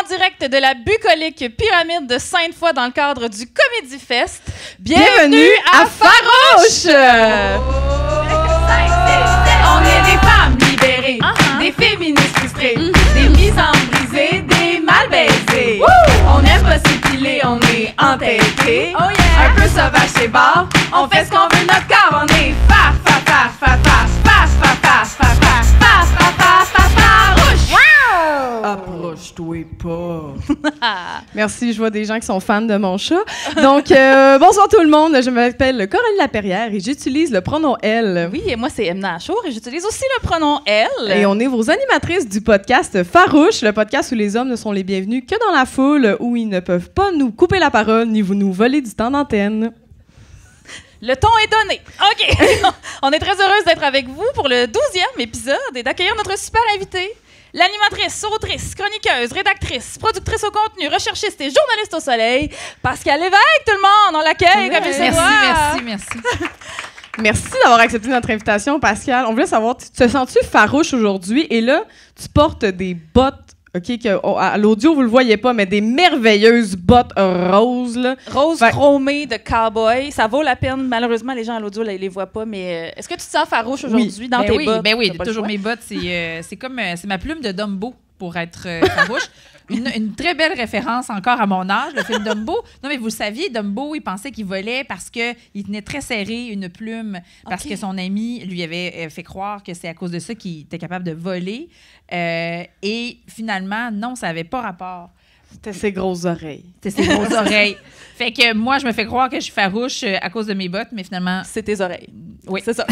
en direct de la bucolique pyramide de Sainte-Foy dans le cadre du Comedy Fest. Bienvenue à Farouche! On est des femmes libérées, des féministes frustrées, des mises en brisées, des mal baisées. On aime pas s'épiler, on est entêtés. Un peu sauvage chez bar, on fait ce qu'on veut notre corps. On est approche-toi pas. Merci, je vois des gens qui sont fans de mon chat. Donc, bonsoir tout le monde. Je m'appelle Coralie Laperrière et j'utilise le pronom elle. Oui, et moi, c'est Emna Achour et j'utilise aussi le pronom elle. Et on est vos animatrices du podcast Farouche, le podcast où les hommes ne sont les bienvenus que dans la foule, où ils ne peuvent pas nous couper la parole ni nous voler du temps d'antenne. Le ton est donné. OK. On est très heureuse d'être avec vous pour le 12e épisode et d'accueillir notre super invité. L'animatrice, autrice, chroniqueuse, rédactrice, productrice au contenu, recherchiste et journaliste au soleil, Pascale Lévesque, tout le monde, on l'accueille comme il se doit. Merci. Merci d'avoir accepté notre invitation, Pascal. On voulait savoir, tu te sens-tu farouche aujourd'hui? Et là, tu portes des bottes, OK, à l'audio, vous le voyez pas, mais des merveilleuses bottes roses, là. Rose chromée de cowboy. Ça vaut la peine. Malheureusement, les gens à l'audio, là, ils les voient pas, mais est-ce que tu te sens farouche aujourd'hui dans tes bottes? Ben oui, toujours mes bottes. C'est comme c'est ma plume de Dumbo pour être farouche. Une très belle référence encore à mon âge, le film Dumbo. Non, mais vous le saviez, Dumbo, il pensait qu'il volait parce qu'il tenait très serré une plume, parce que son ami lui avait fait croire que c'est à cause de ça qu'il était capable de voler. Et finalement, non, ça n'avait pas rapport. C'était ses grosses oreilles. Fait que moi, je me fais croire que je suis farouche à cause de mes bottes, mais finalement... C'est tes oreilles. Oui. C'est ça.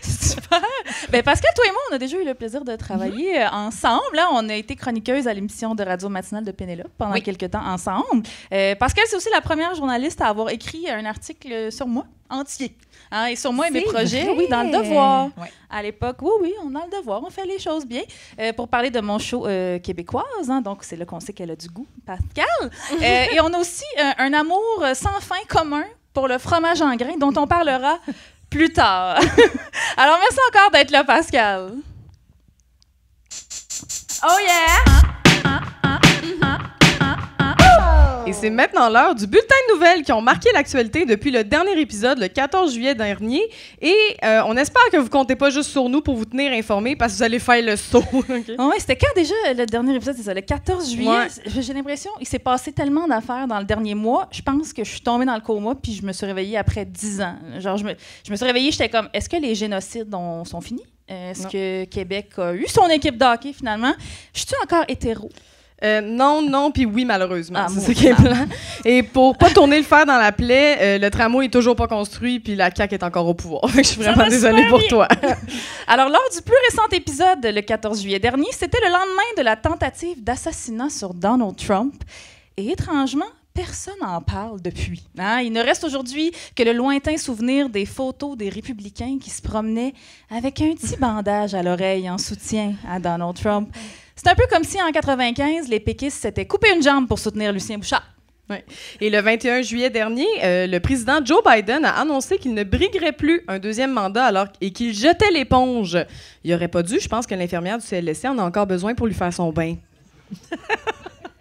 Super. Ben, Pascal, toi et moi, on a déjà eu le plaisir de travailler ensemble. Là, on a été chroniqueuse à l'émission de radio matinale de Pénélope pendant quelques temps ensemble. Pascal, c'est aussi la première journaliste à avoir écrit un article sur moi, entier. Et sur moi et mes projets, vrai? Oui, dans Le Devoir. Ouais. À l'époque, oui, on a Le Devoir, on fait les choses bien. Pour parler de mon show québécoise, donc c'est là qu'on sait qu'elle a du goût, Pascal. Et on a aussi un amour sans fin commun pour le fromage en grains, dont on parlera plus tard. Alors, merci encore d'être là, Pascal. Oh yeah! Et c'est maintenant l'heure du bulletin de nouvelles qui ont marqué l'actualité depuis le dernier épisode, le 14 juillet dernier. Et on espère que vous comptez pas juste sur nous pour vous tenir informés parce que vous allez faire le saut. Okay? Oui, c'était quand déjà le dernier épisode? C'est ça, le 14 juillet. Ouais. J'ai l'impression qu'il s'est passé tellement d'affaires dans le dernier mois. Je pense que je suis tombée dans le coma puis je me suis réveillée après 10 ans. Genre, je me suis réveillée, j'étais comme, est-ce que les génocides sont finis? Est-ce que Québec a eu son équipe de hockey finalement? Je suis encore hétéro? Non, puis oui, malheureusement. C'est ça qui est blanc. Et pour pas tourner le fer dans la plaie, le tramway est toujours pas construit, puis la CAQ est encore au pouvoir. Je suis vraiment désolée pour toi. Alors, lors du plus récent épisode, le 14 juillet dernier, c'était le lendemain de la tentative d'assassinat sur Donald Trump. Et étrangement, personne n'en parle depuis. Il ne reste aujourd'hui que le lointain souvenir des photos des républicains qui se promenaient avec un petit bandage à l'oreille en soutien à Donald Trump. C'est un peu comme si, en 95, les péquistes s'étaient coupé une jambe pour soutenir Lucien Bouchard. Ouais. Et le 21 juillet dernier, le président Joe Biden a annoncé qu'il ne briguerait plus un deuxième mandat et qu'il jetait l'éponge. Il n'aurait pas dû. Je pense que l'infirmière du CLSC en a encore besoin pour lui faire son bain.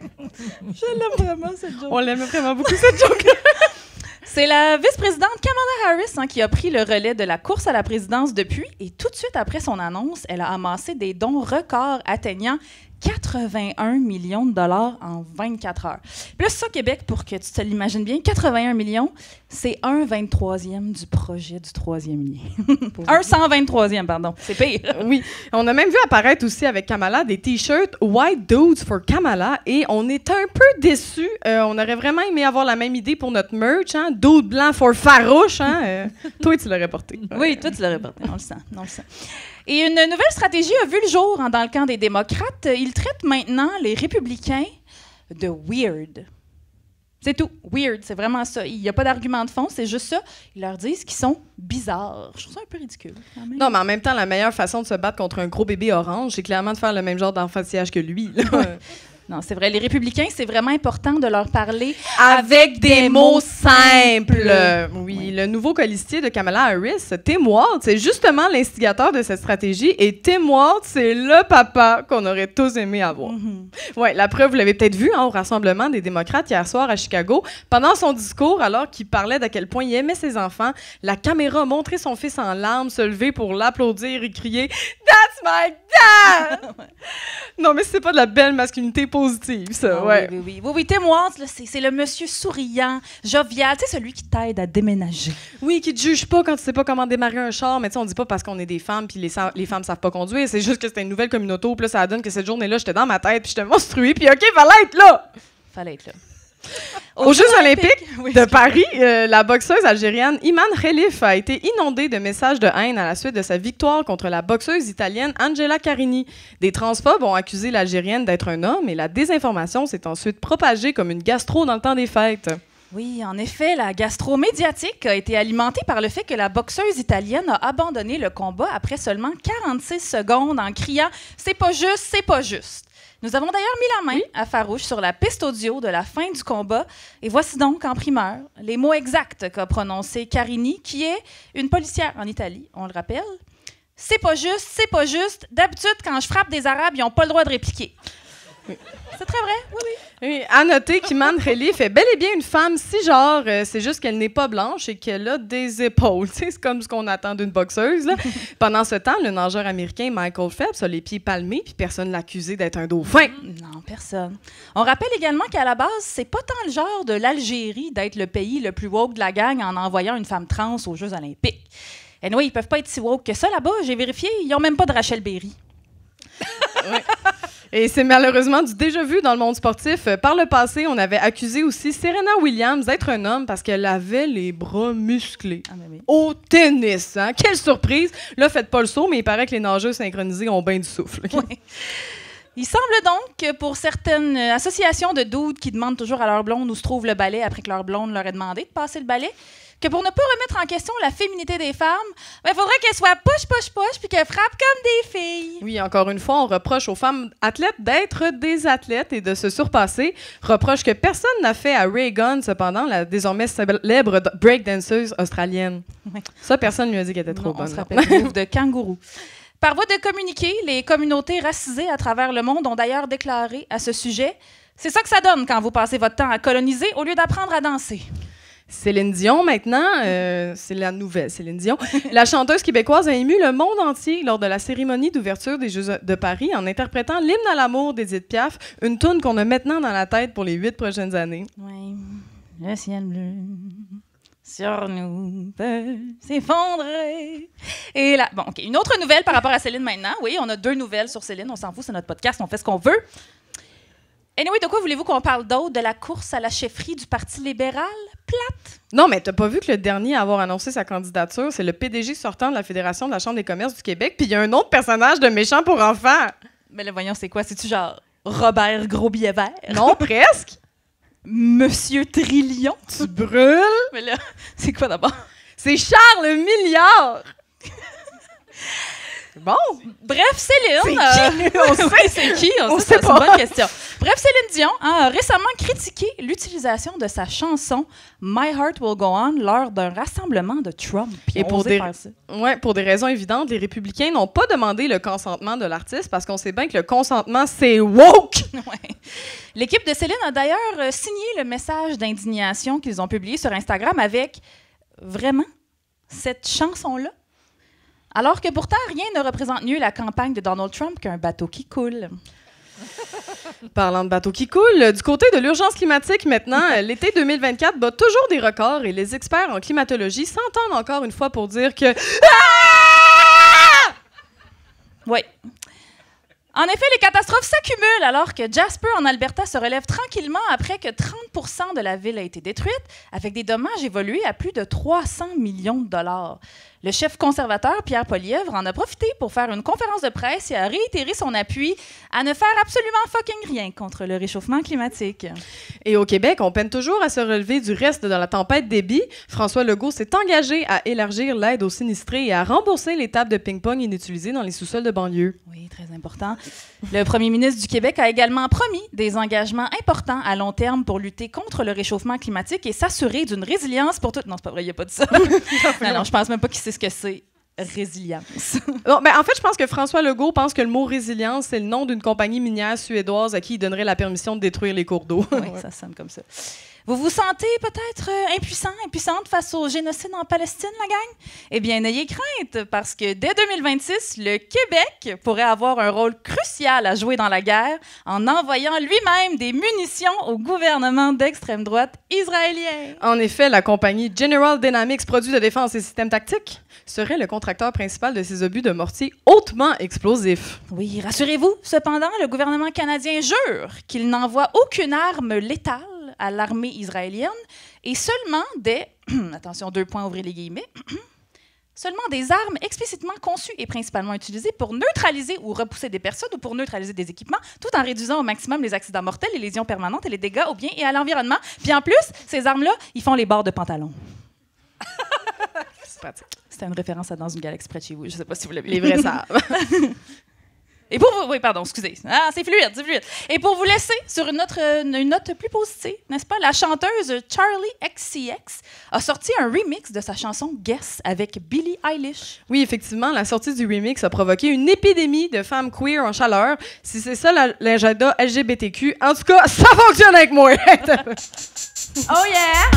Je l'aime vraiment, cette joke. On l'aime vraiment beaucoup, cette joke-là. C'est la vice-présidente Kamala Harris qui a pris le relais de la course à la présidence depuis. Et tout de suite après son annonce, elle a amassé des dons records atteignant 81 millions de dollars en 24 heures. Puis là, ça, Québec, pour que tu te l'imagines bien, 81 millions, c'est 1/23e du projet du 3e lien. 1/123e, pardon. C'est pire. Oui. On a même vu apparaître aussi avec Kamala des T-shirts « White Dudes for Kamala » et on est un peu déçus. On aurait vraiment aimé avoir la même idée pour notre merch, hein? « Dude blanc for farouche », hein? Toi, tu l'aurais porté. Oui, toi, tu l'aurais porté. On le sent. Et une nouvelle stratégie a vu le jour dans le camp des démocrates. Ils traitent maintenant les républicains de weird. C'est tout. Weird, c'est vraiment ça. Il n'y a pas d'argument de fond, c'est juste ça. Ils leur disent qu'ils sont bizarres. Je trouve ça un peu ridicule, quand même. Non, mais en même temps, la meilleure façon de se battre contre un gros bébé orange, c'est clairement de faire le même genre d'enfantillage que lui. Là. Non, c'est vrai. Les républicains, c'est vraiment important de leur parler Avec des mots simples. Oui, Oui. le nouveau colistier de Kamala Harris, Tim Walz, c'est justement l'instigateur de cette stratégie. Et Tim Walz, c'est le papa qu'on aurait tous aimé avoir. Ouais, la preuve, vous l'avez peut-être vu au rassemblement des démocrates hier soir à Chicago. Pendant son discours, alors qu'il parlait d'à quel point il aimait ses enfants, la caméra montrait son fils en larmes se lever pour l'applaudir et crier « That's my dad! » Non, mais c'est pas de la belle masculinité positive, ça. Ah Ouais. Oui, Tim Walz, là, c'est le monsieur souriant, jovial, tu sais, celui qui t'aide à déménager. Oui, qui te juge pas quand tu sais pas comment démarrer un char, mais tu sais, on dit pas parce qu'on est des femmes puis les femmes savent pas conduire, c'est juste que c'était une nouvelle communauté, puis là, ça donne que cette journée-là, j'étais dans ma tête, puis j'étais monstruée, puis OK, fallait être là! Fallait être là. Aux Jeux olympiques oui, de Paris, la boxeuse algérienne Iman Khelif a été inondée de messages de haine à la suite de sa victoire contre la boxeuse italienne Angela Carini. Des transphobes ont accusé l'Algérienne d'être un homme et la désinformation s'est ensuite propagée comme une gastro dans le temps des fêtes. Oui, en effet, la gastro médiatique a été alimentée par le fait que la boxeuse italienne a abandonné le combat après seulement 46 secondes en criant « C'est pas juste, c'est pas juste ». Nous avons d'ailleurs mis la main à Farouche sur la piste audio de la fin du combat. Et voici donc, en primeur, les mots exacts qu'a prononcé Carini, qui est une policière en Italie, on le rappelle. « C'est pas juste, c'est pas juste. D'habitude, quand je frappe des Arabes, ils n'ont pas le droit de répliquer. » C'est très vrai, oui, oui. Oui, à noter qu'Iman Khelif est bel et bien une femme cisgenre, c'est juste qu'elle n'est pas blanche et qu'elle a des épaules. Tu sais, c'est comme ce qu'on attend d'une boxeuse. Là. Pendant ce temps, le nageur américain Michael Phelps a les pieds palmés puis personne ne l'a accusé d'être un dauphin. Non, personne. On rappelle également qu'à la base, c'est pas tant le genre de l'Algérie d'être le pays le plus woke de la gang en envoyant une femme trans aux Jeux olympiques. Anyway, ils peuvent pas être si woke que ça là-bas. J'ai vérifié, ils ont même pas de Rachel Berry. Ouais. Et c'est malheureusement du déjà vu dans le monde sportif. Par le passé, on avait accusé aussi Serena Williams d'être un homme parce qu'elle avait les bras musclés. Ah, ben oui. Au tennis, hein? Quelle surprise! Là, faites pas le saut, mais il paraît que les nageurs synchronisés ont bien du souffle. Ouais. Il semble donc que pour certaines associations de dudes qui demandent toujours à leur blonde où se trouve le balai après que leur blonde leur ait demandé de passer le balai, que pour ne pas remettre en question la féminité des femmes, il faudrait qu'elles soient push, puis qu'elles frappent comme des filles. Oui, encore une fois, on reproche aux femmes athlètes d'être des athlètes et de se surpasser. Reproche que personne n'a fait à Ray Gunn, cependant, la désormais célèbre breakdanceuse australienne. Oui. Ça, personne ne lui a dit qu'elle était trop Non, bonne. on se rappelle du move de kangourou. Par voie de communiqué, les communautés racisées à travers le monde ont d'ailleurs déclaré à ce sujet « C'est ça que ça donne quand vous passez votre temps à coloniser au lieu d'apprendre à danser. » Céline Dion, maintenant, c'est la nouvelle Céline Dion. La chanteuse québécoise a ému le monde entier lors de la cérémonie d'ouverture des Jeux de Paris en interprétant l'hymne à l'amour d'Édith Piaf, une toune qu'on a maintenant dans la tête pour les 8 prochaines années. Oui, le ciel bleu sur nous peut s'effondrer. Et là, bon, OK, une autre nouvelle par rapport à Céline maintenant. Oui, on a 2 nouvelles sur Céline, on s'en fout, c'est notre podcast, on fait ce qu'on veut. Anyway, de quoi voulez-vous qu'on parle d'autre? De la course à la chefferie du Parti libéral? Plate? Non, mais t'as pas vu que le dernier à avoir annoncé sa candidature, c'est le PDG sortant de la Fédération de la Chambre des commerces du Québec, puis il y a un autre personnage de méchant pour enfants. Mais là, voyons, c'est quoi? C'est-tu genre Robert Gros-Billet-Vert? Non, presque. Monsieur Trillion? Tu brûles. Mais là, c'est quoi d'abord? C'est Charles Milliard. Bon. Bref, Céline. C'est qui? On sait. Oui, c'est qui? On sait, sait c'est pas. une bonne question. Bref, Céline Dion a récemment critiqué l'utilisation de sa chanson My Heart Will Go On lors d'un rassemblement de Trump. Et pour des raisons évidentes, les républicains n'ont pas demandé le consentement de l'artiste parce qu'on sait bien que le consentement, c'est woke. Ouais. L'équipe de Céline a d'ailleurs signé le message d'indignation qu'ils ont publié sur Instagram avec vraiment cette chanson-là. Alors que pourtant, rien ne représente mieux la campagne de Donald Trump qu'un bateau qui coule. Parlant de bateaux qui coulent, du côté de l'urgence climatique maintenant, l'été 2024 bat toujours des records et les experts en climatologie s'entendent encore une fois pour dire que... Oui. En effet, les catastrophes s'accumulent alors que Jasper, en Alberta, se relève tranquillement après que 30% de la ville a été détruite, avec des dommages évolués à plus de 300 millions de dollars. Le chef conservateur, Pierre Poilievre, en a profité pour faire une conférence de presse et a réitéré son appui à ne faire absolument fucking rien contre le réchauffement climatique. Et au Québec, on peine toujours à se relever du reste de la tempête débit. François Legault s'est engagé à élargir l'aide aux sinistrés et à rembourser les tables de ping-pong inutilisées dans les sous-sols de banlieue. Oui, très important. Le premier ministre du Québec a également promis des engagements importants à long terme pour lutter contre le réchauffement climatique et s'assurer d'une résilience pour toutes. Non, c'est pas vrai, il n'y a pas de ça. non, je pense même pas qu'il sait ce que c'est. Résilience. Bon, ben, en fait, je pense que François Legault pense que le mot résilience, c'est le nom d'une compagnie minière suédoise à qui il donnerait la permission de détruire les cours d'eau. Oui, ça sonne comme ça. Vous vous sentez peut-être impuissante face au génocide en Palestine, la gang? Eh bien, n'ayez crainte, parce que dès 2026, le Québec pourrait avoir un rôle crucial à jouer dans la guerre en envoyant lui-même des munitions au gouvernement d'extrême droite israélien. En effet, la compagnie General Dynamics Produits de défense et systèmes tactiques serait le contracteur principal de ces obus de mortier hautement explosifs. Oui, rassurez-vous, cependant, le gouvernement canadien jure qu'il n'envoie aucune arme létale à l'armée israélienne et seulement des... attention, 2 points, ouvrez les guillemets. Seulement des armes explicitement conçues et principalement utilisées pour neutraliser ou repousser des personnes ou pour neutraliser des équipements, tout en réduisant au maximum les accidents mortels, les lésions permanentes et les dégâts aux biens et à l'environnement. Puis en plus, ces armes-là, ils font les bords de pantalon. C'est pratique. C'était une référence à Dans une galaxie près de chez vous. Je ne sais pas si vous l'avez vu. Les vrais savent. Et pour vous, oui, pardon, excusez. Ah, c'est fluide, c'est fluide. Et pour vous laisser sur une note plus positive, n'est-ce pas? La chanteuse Charlie XCX a sorti un remix de sa chanson Guess avec Billie Eilish. Oui, effectivement, la sortie du remix a provoqué une épidémie de femmes queer en chaleur. Si c'est ça l'agenda LGBTQ, en tout cas, ça fonctionne avec moi. Oh yeah!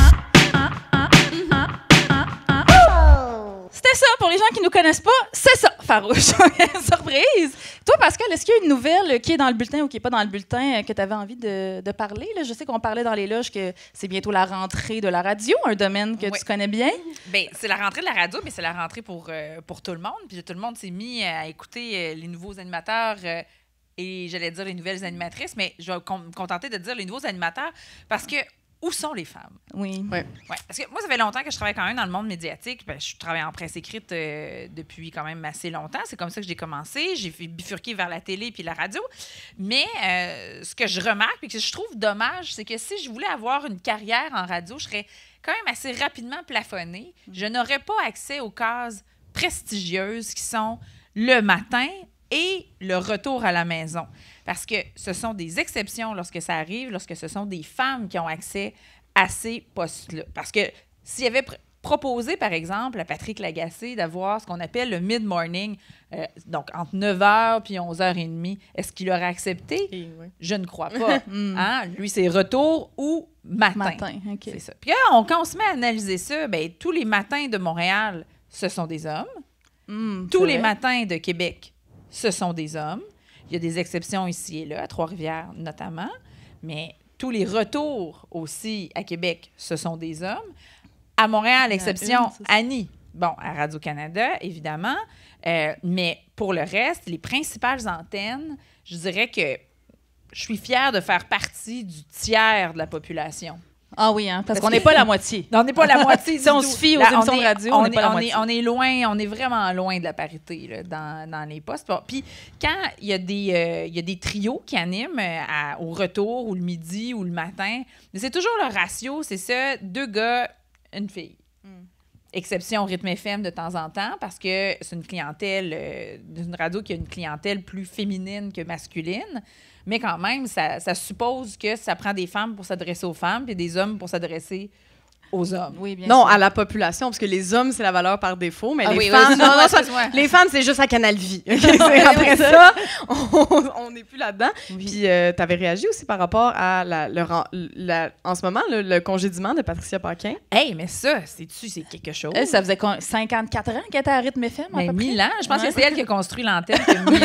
C'était ça, pour les gens qui ne nous connaissent pas, c'est ça, Farouche. Surprise! Toi, Pascal, est-ce qu'il y a une nouvelle qui est dans le bulletin ou qui n'est pas dans le bulletin que tu avais envie de parler? Là? Je sais qu'on parlait dans les loges que c'est bientôt la rentrée de la radio, un domaine que tu connais bien. Bien, c'est la rentrée de la radio, mais c'est la rentrée pour tout le monde. Puis tout le monde s'est mis à écouter les nouveaux animateurs et j'allais dire les nouvelles animatrices, mais je vais me contenter de dire les nouveaux animateurs parce que où sont les femmes? Oui. Ouais. Ouais, parce que moi, ça fait longtemps que je travaille quand même dans le monde médiatique. Ben, je travaille en presse écrite depuis quand même assez longtemps. C'est comme ça que j'ai commencé. J'ai bifurqué vers la télé puis la radio. Mais ce que je remarque et que je trouve dommage, c'est que si je voulais avoir une carrière en radio, je serais quand même assez rapidement plafonnée. Je n'aurais pas accès aux cases prestigieuses qui sont le matin et le retour à la maison. Parce que ce sont des exceptions lorsque ça arrive, lorsque ce sont des femmes qui ont accès à ces postes-là. Parce que s'il y avait proposé, par exemple, à Patrick Lagacé d'avoir ce qu'on appelle le mid-morning, donc entre 9h puis 11h30, est-ce qu'il aurait accepté? Oui. Je ne crois pas. Hein? Lui, c'est retour ou matin. OK. C'est ça. Puis là, quand on se met à analyser ça, bien, tous les matins de Montréal, ce sont des hommes. Tous les matins de Québec, ce sont des hommes. Il y a des exceptions ici et là, à Trois-Rivières notamment, mais tous les retours aussi à Québec, ce sont des hommes. À Montréal, l'exception, Annie, bon, à Radio-Canada, évidemment, mais pour le reste, les principales antennes, je dirais que je suis fière de faire partie du tiers de la population. Ah oui, hein, parce qu'on n'est pas la moitié. On n'est pas la moitié. Si on se fie aux émissions de radio, on n'est pas la moitié. On est loin, on est vraiment loin de la parité là, dans les postes. Puis quand il y a des trios qui animent au retour ou le midi ou le matin, c'est toujours le ratio, c'est ça, 2 gars, une fille. Exception Rythme FM de temps en temps, parce que c'est une clientèle, une radio qui a une clientèle plus féminine que masculine. Mais quand même, ça suppose que ça prend des femmes pour s'adresser aux femmes et des hommes pour s'adresser aux hommes. Oui, bien non, sûr. à la population, parce que les hommes, c'est la valeur par défaut, mais les oui, femmes... oui, non, non, excuse-moi. les femmes, c'est juste à Canal Vie. Après ça, on n'est plus là-dedans. Oui. Puis, tu avais réagi aussi par rapport à, en ce moment, le congédiement de Patricia Paquin. Hey, mais ça, c'est quelque chose. Elle, ça faisait 54 ans qu'elle était à Rythme FM, à Mais peu près. 1000 ans. Je pense Ouais. que c'est elle qui a construit l'antenne. Qui a mis,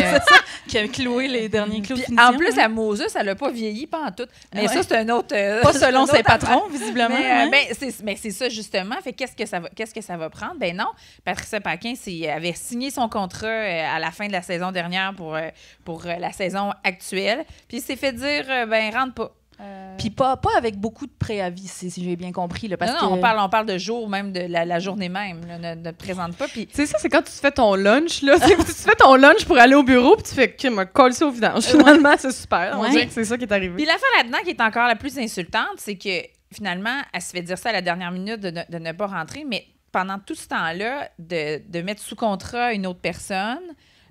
Qui a cloué les derniers clous de puis, finition. en plus, la Moses, elle n'a pas vieilli, pas en tout. Mais Ouais. ça, c'est un autre... Pas selon un ses autre patrons, affaire. visiblement. Mais, ouais. mais c'est ça, justement. Fait qu'est-ce que ça va prendre? Ben non. Patricia Paquin avait signé son contrat à la fin de la saison dernière pour la saison actuelle. Puis il s'est fait dire, ben rentre pas. Puis pas avec beaucoup de préavis, si j'ai bien compris. Là, parce non, que... on parle de jour, même de la journée même. Là, ne te présente pas. Puis C'est ça, c'est quand tu te fais ton lunch, là. Tu te fais ton lunch pour aller au bureau, puis tu fais que me colle ça au vidange. Finalement, c'est super. On dirait que c'est ça qui est arrivé. Puis l'affaire là-dedans qui est encore la plus insultante, c'est que finalement, elle se fait dire ça à la dernière minute de ne pas rentrer, mais pendant tout ce temps-là, de mettre sous contrat une autre personne.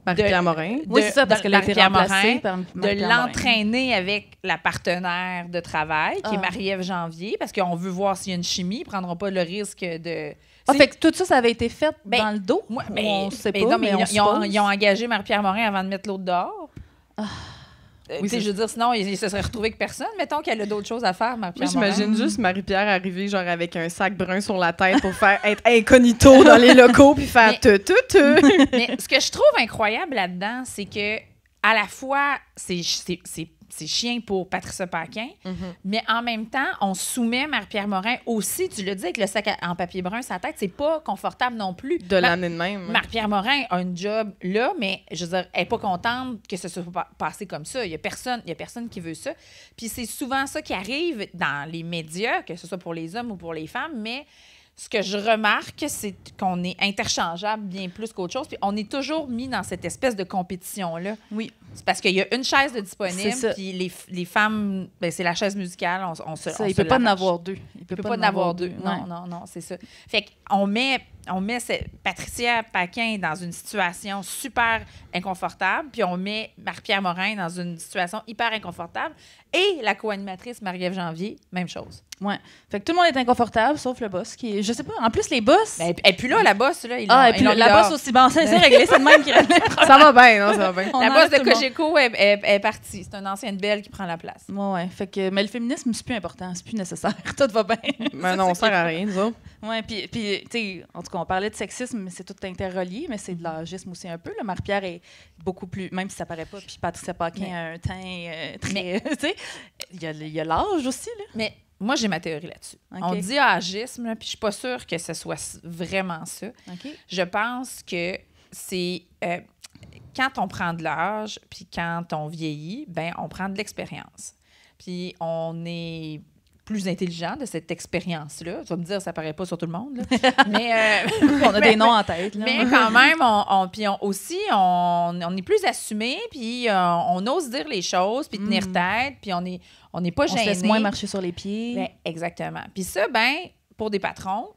Marie-Pierre Morin. Oui, c'est ça, parce qu'elle a été remplacée par de l'entraîner avec la partenaire de travail, qui est Marie-Ève Janvier, parce qu'on veut voir s'il y a une chimie. Ils ne prendront pas le risque de... fait que tout ça avait été fait dans le dos? On ne sait pas, non, mais on ils ont engagé Marie-Pierre Morin avant de mettre l'autre dehors. Oui, je veux dire, sinon, il se serait retrouvé avec personne. Mettons qu'elle a d'autres choses à faire, Marie-Pierre Morin. J'imagine juste Marie-Pierre arriver genre avec un sac brun sur la tête pour faire être incognito dans les locaux puis faire Mais ce que je trouve incroyable là-dedans, c'est que à la fois, c'est chiant pour Patricia Paquin, mais en même temps, on soumet Marie-Pierre Morin aussi, tu l'as dit, avec le sac en papier brun sur la tête, c'est pas confortable non plus. De l'année de même. Marie-Pierre Morin a un job là, mais je veux dire, elle n'est pas contente que ce soit passé comme ça. Il y a personne qui veut ça. Puis c'est souvent ça qui arrive dans les médias, que ce soit pour les hommes ou pour les femmes, mais ce que je remarque, c'est qu'on est interchangeable bien plus qu'autre chose. Puis on est toujours mis dans cette espèce de compétition-là. Oui. C'est parce qu'il y a une chaise de disponible, C'est ça. puis les femmes, ben, c'est la chaise musicale. Il ne peut pas en avoir deux. Il peut pas en avoir deux. Non, c'est ça. Fait qu'on met Patricia Paquin dans une situation super inconfortable, puis on met Marie-Pierre Morin dans une situation hyper inconfortable. Et la co-animatrice Marie-Ève Janvier, même chose. Ouais. Fait que tout le monde est inconfortable, sauf le boss qui est... Je sais pas. En plus, les boss... Ben, et puis là, la boss, là, et puis la boss aussi. Bon, c'est réglé. C'est le même qui règle les problèmes. Ça va bien, non? Ça va bien. La boss de Cogeco est partie. C'est une ancienne belle qui prend la place. Ouais. Fait que... Mais le féminisme, c'est plus important. C'est plus nécessaire. Tout va bien. Mais non, on sert à rien, nous autres. Oui, puis tu sais, en tout cas, on parlait de sexisme, mais c'est tout interrelié, mais c'est de l'âgisme aussi un peu. Là. Marie-Pierre est beaucoup plus... Même si ça paraît pas, puis Patricia Paquin a un teint très... Tu sais, il y a l'âge aussi, là. Mais moi, j'ai ma théorie là-dessus. Okay. On dit âgisme, puis je suis pas sûre que ce soit vraiment ça. Okay. Je pense que c'est... quand on prend de l'âge, puis quand on vieillit, ben on prend de l'expérience. Puis on est plus intelligent de cette expérience-là. Tu vas me dire, ça paraît pas sur tout le monde, là. Mais on a des noms en tête, là. Mais quand même, on est plus assumé, puis on ose dire les choses, puis tenir tête, puis on n'est pas gêné. On se laisse moins marcher sur les pieds. Ben, exactement. Puis ça, ben pour des patrons,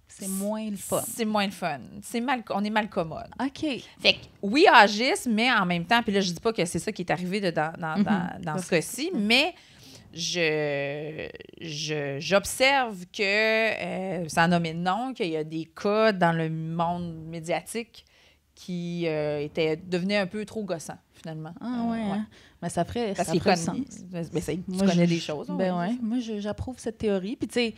c'est moins le fun. C'est moins le fun. On est mal commode. OK. Fait que, oui, agisme, mais en même temps, puis là, je dis pas que c'est ça qui est arrivé dans ce cas-ci, mais j'observe que, sans nommer de nom, qu'il y a des cas dans le monde médiatique qui devenaient un peu trop gossants, finalement. Ah ouais. Hein? Mais ça ferait Parce ça ferait sens. Tu connais des choses. Ben ouais. Moi, j'approuve cette théorie. Puis tu sais,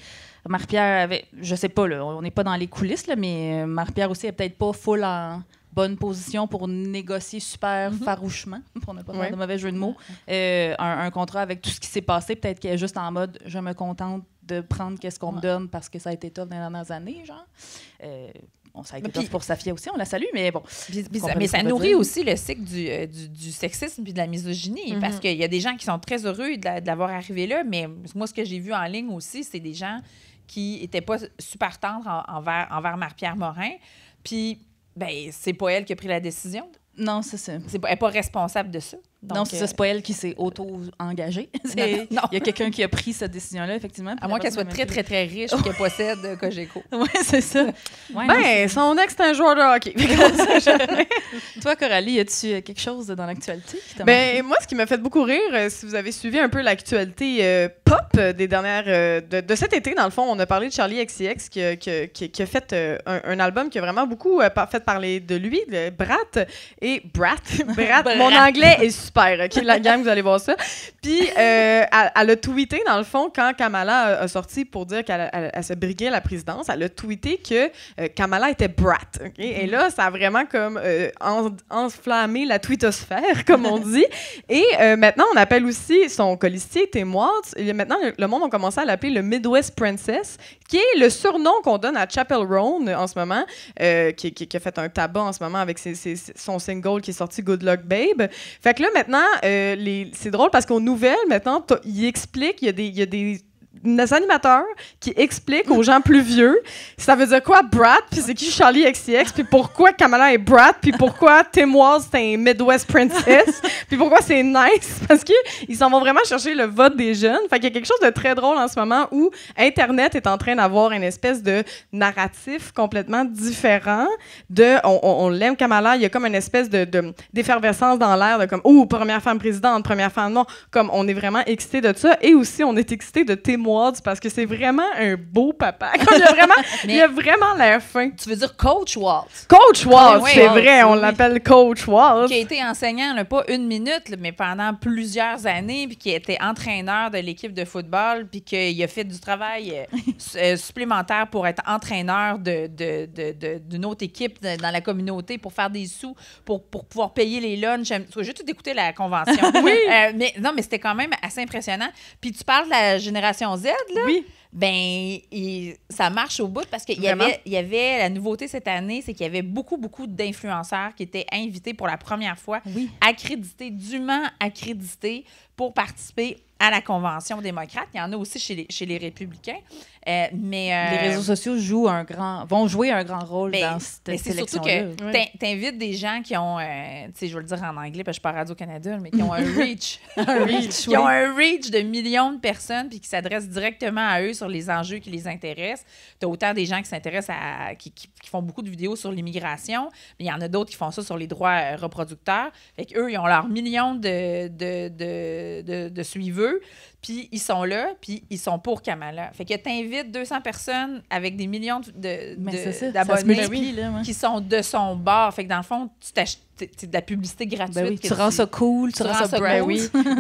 Marie-Pierre avait... Je sais pas, là, on n'est pas dans les coulisses, là, mais Marie-Pierre aussi est peut-être pas full en bonne position pour négocier super farouchement, pour ne pas faire de mauvais jeu de mots, un contrat avec tout ce qui s'est passé. Peut-être qu'elle est juste en mode « je me contente de prendre qu'est-ce qu'on me donne parce que ça a été tough dans les dernières années », genre. Ça a été tough pour Safia aussi, on la salue, mais bon. Mais ça nourrit aussi le cycle du sexisme et de la misogynie, parce qu'il y a des gens qui sont très heureux de l'avoir arrivé là, mais moi, ce que j'ai vu en ligne aussi, c'est des gens qui n'étaient pas super tendres envers Marie-Pierre Morin. Puis, ben, c'est pas elle qui a pris la décision. Non, c'est ça. Elle n'est pas responsable de ça. Donc, non, c'est pas elle qui s'est auto-engagée. Non. Il y a quelqu'un qui a pris cette décision-là, effectivement. À moins qu'elle soit très, très, très riche et qu'elle possède Cogeco. Oui, c'est ça. Ouais, son ex, c'est un joueur de hockey. Toi, Coralie, as-tu quelque chose dans l'actualité qui t'a marqué? Moi, ce qui m'a fait beaucoup rire, si vous avez suivi un peu l'actualité pop des dernières... de cet été, dans le fond, on a parlé de Charli XCX qui a fait un album qui a vraiment beaucoup fait parler de lui, de Brat. Et Brat. Mon anglais est super. OK, la gang, vous allez voir ça. Puis, elle a tweeté, dans le fond, quand Kamala a sorti pour dire qu'elle se briguait la présidence, elle a tweeté que Kamala était brat. Okay? Et là, ça a vraiment comme enflammé la tweetosphère, comme on dit. Et maintenant, on appelle aussi son colistier, Tim Walz. Maintenant, le monde a commencé à l'appeler le Midwest Princess, qui est le surnom qu'on donne à Chappell Roan en ce moment, qui a fait un tabac en ce moment avec son single qui est sorti Good Luck Babe. Fait que là, maintenant, c'est drôle parce qu'aux nouvelles, maintenant, il explique, il y a des animateurs qui expliquent aux gens plus vieux ça veut dire quoi brat, puis c'est qui Charlie XCX, puis pourquoi Kamala est brat, puis pourquoi Tim Walz c'est un Midwest Princess, puis pourquoi c'est nice, parce qu'ils s'en vont vraiment chercher le vote des jeunes. Fait qu'il y a quelque chose de très drôle en ce moment où Internet est en train d'avoir une espèce de narratif complètement différent de on l'aime Kamala, il y a comme une espèce d'effervescence dans l'air de comme première femme présidente, première femme non, comme on est vraiment excité de ça, et aussi on est excité de Tim Walz parce que c'est vraiment un beau papa. Il a vraiment l'air fin. Tu veux dire Coach Waltz? Coach Waltz, Oui, c'est vrai, on l'appelle Coach Waltz. Qui a été enseignant, là, pas une minute, là, mais pendant plusieurs années, puis qui était entraîneur de l'équipe de football, puis qu'il a fait du travail supplémentaire pour être entraîneur d'une autre équipe dans la communauté pour faire des sous, pour pouvoir payer les lunchs. J'ai tout écouté la convention. Oui. Mais c'était quand même assez impressionnant. Puis tu parles de la génération Z, là? Oui. Ben, ça marche au bout parce qu'il y avait la nouveauté cette année, c'est qu'il y avait beaucoup d'influenceurs qui étaient invités pour la première fois, dûment accrédités pour participer à la Convention démocrate. Il y en a aussi chez les républicains. Les réseaux sociaux vont jouer un grand rôle dans cette sélection-là. C'est surtout que t'invites des gens qui ont, je vais le dire en anglais parce que je suis pas à Radio-Canada, mais qui ont un reach. Qui ont un reach de millions de personnes puis qui s'adressent directement à eux sur les enjeux qui les intéressent. Tu as autant des gens qui s'intéressent qui font beaucoup de vidéos sur l'immigration, mais il y en a d'autres qui font ça sur les droits reproducteurs. Fait qu'eux, ils ont leurs millions de suiveurs. Puis ils sont là, puis ils sont pour Kamala. Fait que t'invites 200 personnes avec des millions d'abonnés qui sont de son bord. Fait que dans le fond, c'est de la publicité gratuite. Ben oui, tu rends ça cool, tu rends ça bright.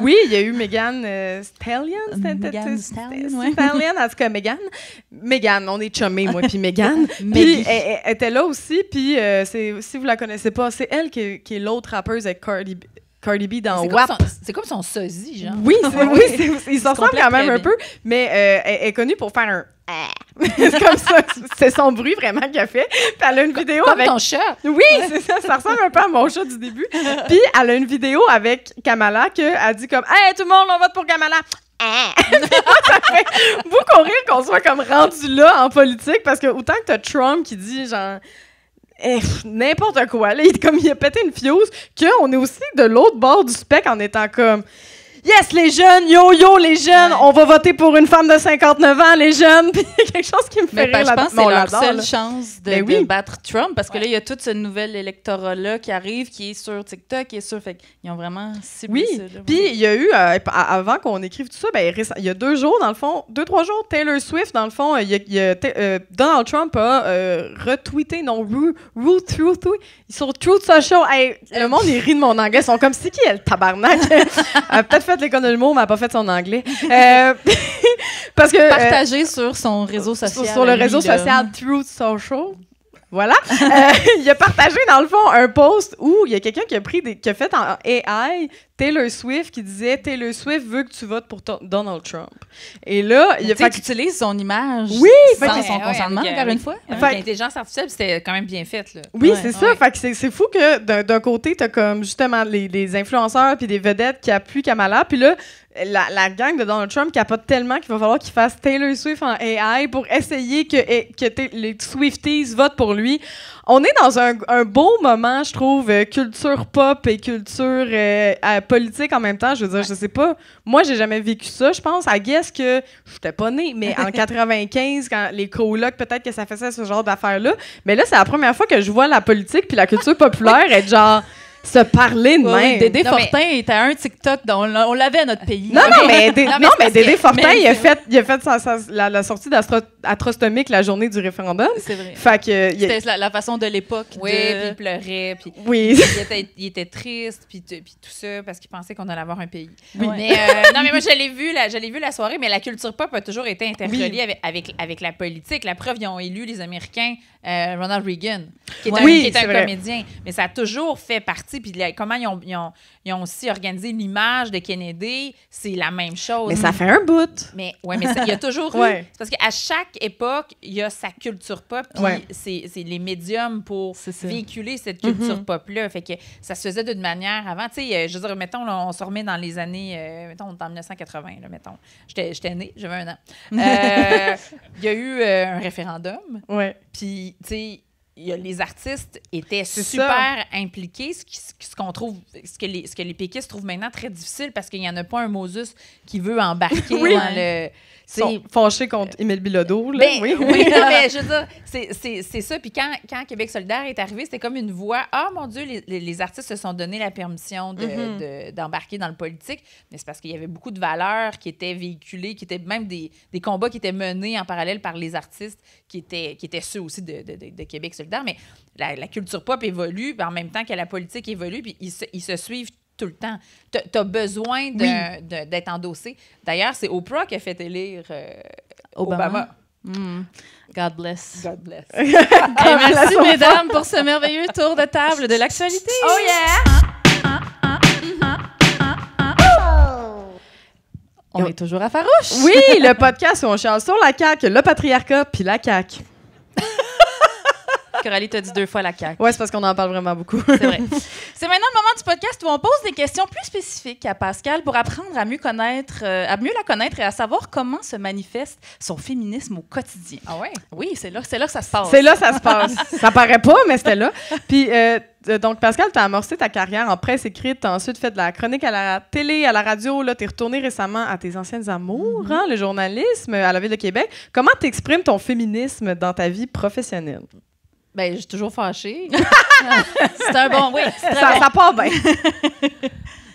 Oui, il y a eu Megan Stallion. Megan Stallion, Stallion, en tout cas, Megan, on est chummés, moi, puis Megan. Puis elle était là aussi, puis si vous la connaissez pas, c'est elle qui est l'autre rappeuse avec Cardi B dans WAP. C'est comme son sosie, genre. Oui, ils s'en ressemblent quand même un peu, mais elle est connue pour faire un c'est comme ça, c'est son bruit vraiment qu'elle fait. Puis elle a une vidéo comme avec ton chat. Oui, c'est ça ressemble un peu à mon chat du début. Puis elle a une vidéo avec Kamala qu'elle dit comme hey, tout le monde, on vote pour Kamala. Ça fait beaucoup rire qu'on soit comme rendu là en politique parce que autant que t'as Trump qui dit genre n'importe quoi, là, il a pété une fuse, qu'on est aussi de l'autre bord du spectre en étant comme yes, les jeunes, yo, les jeunes, on va voter pour une femme de 59 ans, les jeunes. Puis il y a quelque chose qui me fait rire là-dedans. Je pense que c'est leur seule là. chance de battre Trump, parce que là, il y a tout ce nouvel électorat-là qui arrive, qui est sur TikTok, qui est sur... Fait qu'ils ont vraiment ciblé ça. Là, puis il y a eu, avant qu'on écrive tout ça, il y a 2 jours, dans le fond, 2-3 jours, Taylor Swift, dans le fond, Donald Trump a retweeté, sur Truth Social. Hey, le monde, il rit de mon anglais. Ils sont comme, c'est qui, elle, tabarnak? Peut-être fait l'école de l'humour, mais elle n'a pas fait son anglais. Parce que partagé sur son réseau social. Sur le réseau social Truth Social. Voilà. Il a partagé, dans le fond, un post où il y a quelqu'un qui a fait en AI Taylor Swift qui disait « Taylor Swift veut que tu votes pour Donald Trump ». Et là, il a fait utilise son image sans son consentement, encore une fois. Avec l'intelligence artificielle, c'était quand même bien fait. Là. Oui, c'est ça. Fait que c'est fou que d'un côté, t'as comme justement les influenceurs puis des vedettes qui appuient Kamala, puis là, la gang de Donald Trump capote tellement qu'il va falloir qu'il fasse Taylor Swift en AI pour essayer que les Swifties votent pour lui. On est dans un beau moment, je trouve, culture pop et culture politique en même temps. Je veux dire, je sais pas. Moi, j'ai jamais vécu ça. Je pense, I guess que j'étais pas née, mais en 95, quand les colocs, peut-être que ça faisait ce genre d'affaires-là. Mais là, c'est la première fois que je vois la politique puis la culture populaire être genre se parler de même. Dédé Fortin était un TikTok dont on l'avait à notre pays. Non, mais Dédé Fortin, il a fait la sortie d'Atrostomique la journée du référendum. C'est vrai. Fait que c'était la façon de l'époque. Oui, puis il pleurait, puis il était triste, puis tout ça, parce qu'il pensait qu'on allait avoir un pays. Oui. Mais, non, mais moi, je l'ai vu la soirée, mais la culture pop a toujours été interreliée avec la politique. La preuve, ils ont élu les Américains Ronald Reagan, qui est Oui, qui est c'est un vrai. comédien. Mais ça a toujours fait partie. Puis comment ils ont aussi organisé l'image de Kennedy, c'est la même chose. Mais ça fait un bout. Mais il y a toujours eu. Ouais. C'est parce qu'à chaque époque, il y a sa culture pop, puis Ouais. c'est les médiums pour C'est ça. véhiculer cette culture pop-là. Fait que ça se faisait d'une manière avant. Tu sais, je veux dire, mettons, là, on se remet dans les années. Mettons, on est en 1980, là, mettons. J'étais née, j'avais 1 an. Il y a eu un référendum, Ouais. puis, tu sais, les artistes étaient C'est super impliqués, ce qu'on trouve, ce que les péquistes trouvent maintenant très difficile parce qu'il n'y en a pas un Moses qui veut embarquer Oui. dans le. Ils sont fâchés contre Émile Bilodeau. Là. Ben, oui. oui, non, mais je veux dire, c'est ça. Puis quand Québec solidaire est arrivé, c'était comme une voix. Ah, mon Dieu, les artistes se sont donné la permission d'embarquer dans le politique. Mais c'est parce qu'il y avait beaucoup de valeurs qui étaient véhiculées, qui étaient même des combats qui étaient menés en parallèle par les artistes qui étaient ceux aussi de Québec solidaire. Mais la culture pop évolue, puis en même temps que la politique évolue, puis ils se suivent tout le temps. Tu as besoin d'être endossé. D'ailleurs, c'est Oprah qui a fait élire Obama. God bless. God bless. Et merci, mesdames, pour ce merveilleux tour de table de l'actualité. Oh yeah! On est toujours à Farouche. Oui, le podcast où on charle sur la CAQ, le patriarcat, puis la CAQ. Coralie t'a dit 2 fois la CAQ. Ouais, c'est parce qu'on en parle vraiment beaucoup. C'est vrai. C'est maintenant le moment du podcast où on pose des questions plus spécifiques à Pascal pour apprendre à mieux la connaître et à savoir comment se manifeste son féminisme au quotidien. Ah ouais? Oui, c'est là que ça se passe. C'est là que ça se passe. Ça paraît pas, mais c'était là. Puis, donc, Pascal, tu as amorcé ta carrière en presse écrite. Tu as ensuite fait de la chronique à la télé, à la radio. Tu es retourné récemment à tes anciennes amours, hein, le journalisme, à la Ville de Québec. Comment tu exprimes ton féminisme dans ta vie professionnelle? Ben, je suis toujours fâchée. C'est un bon... Oui, c'est très bon. Ça part bien.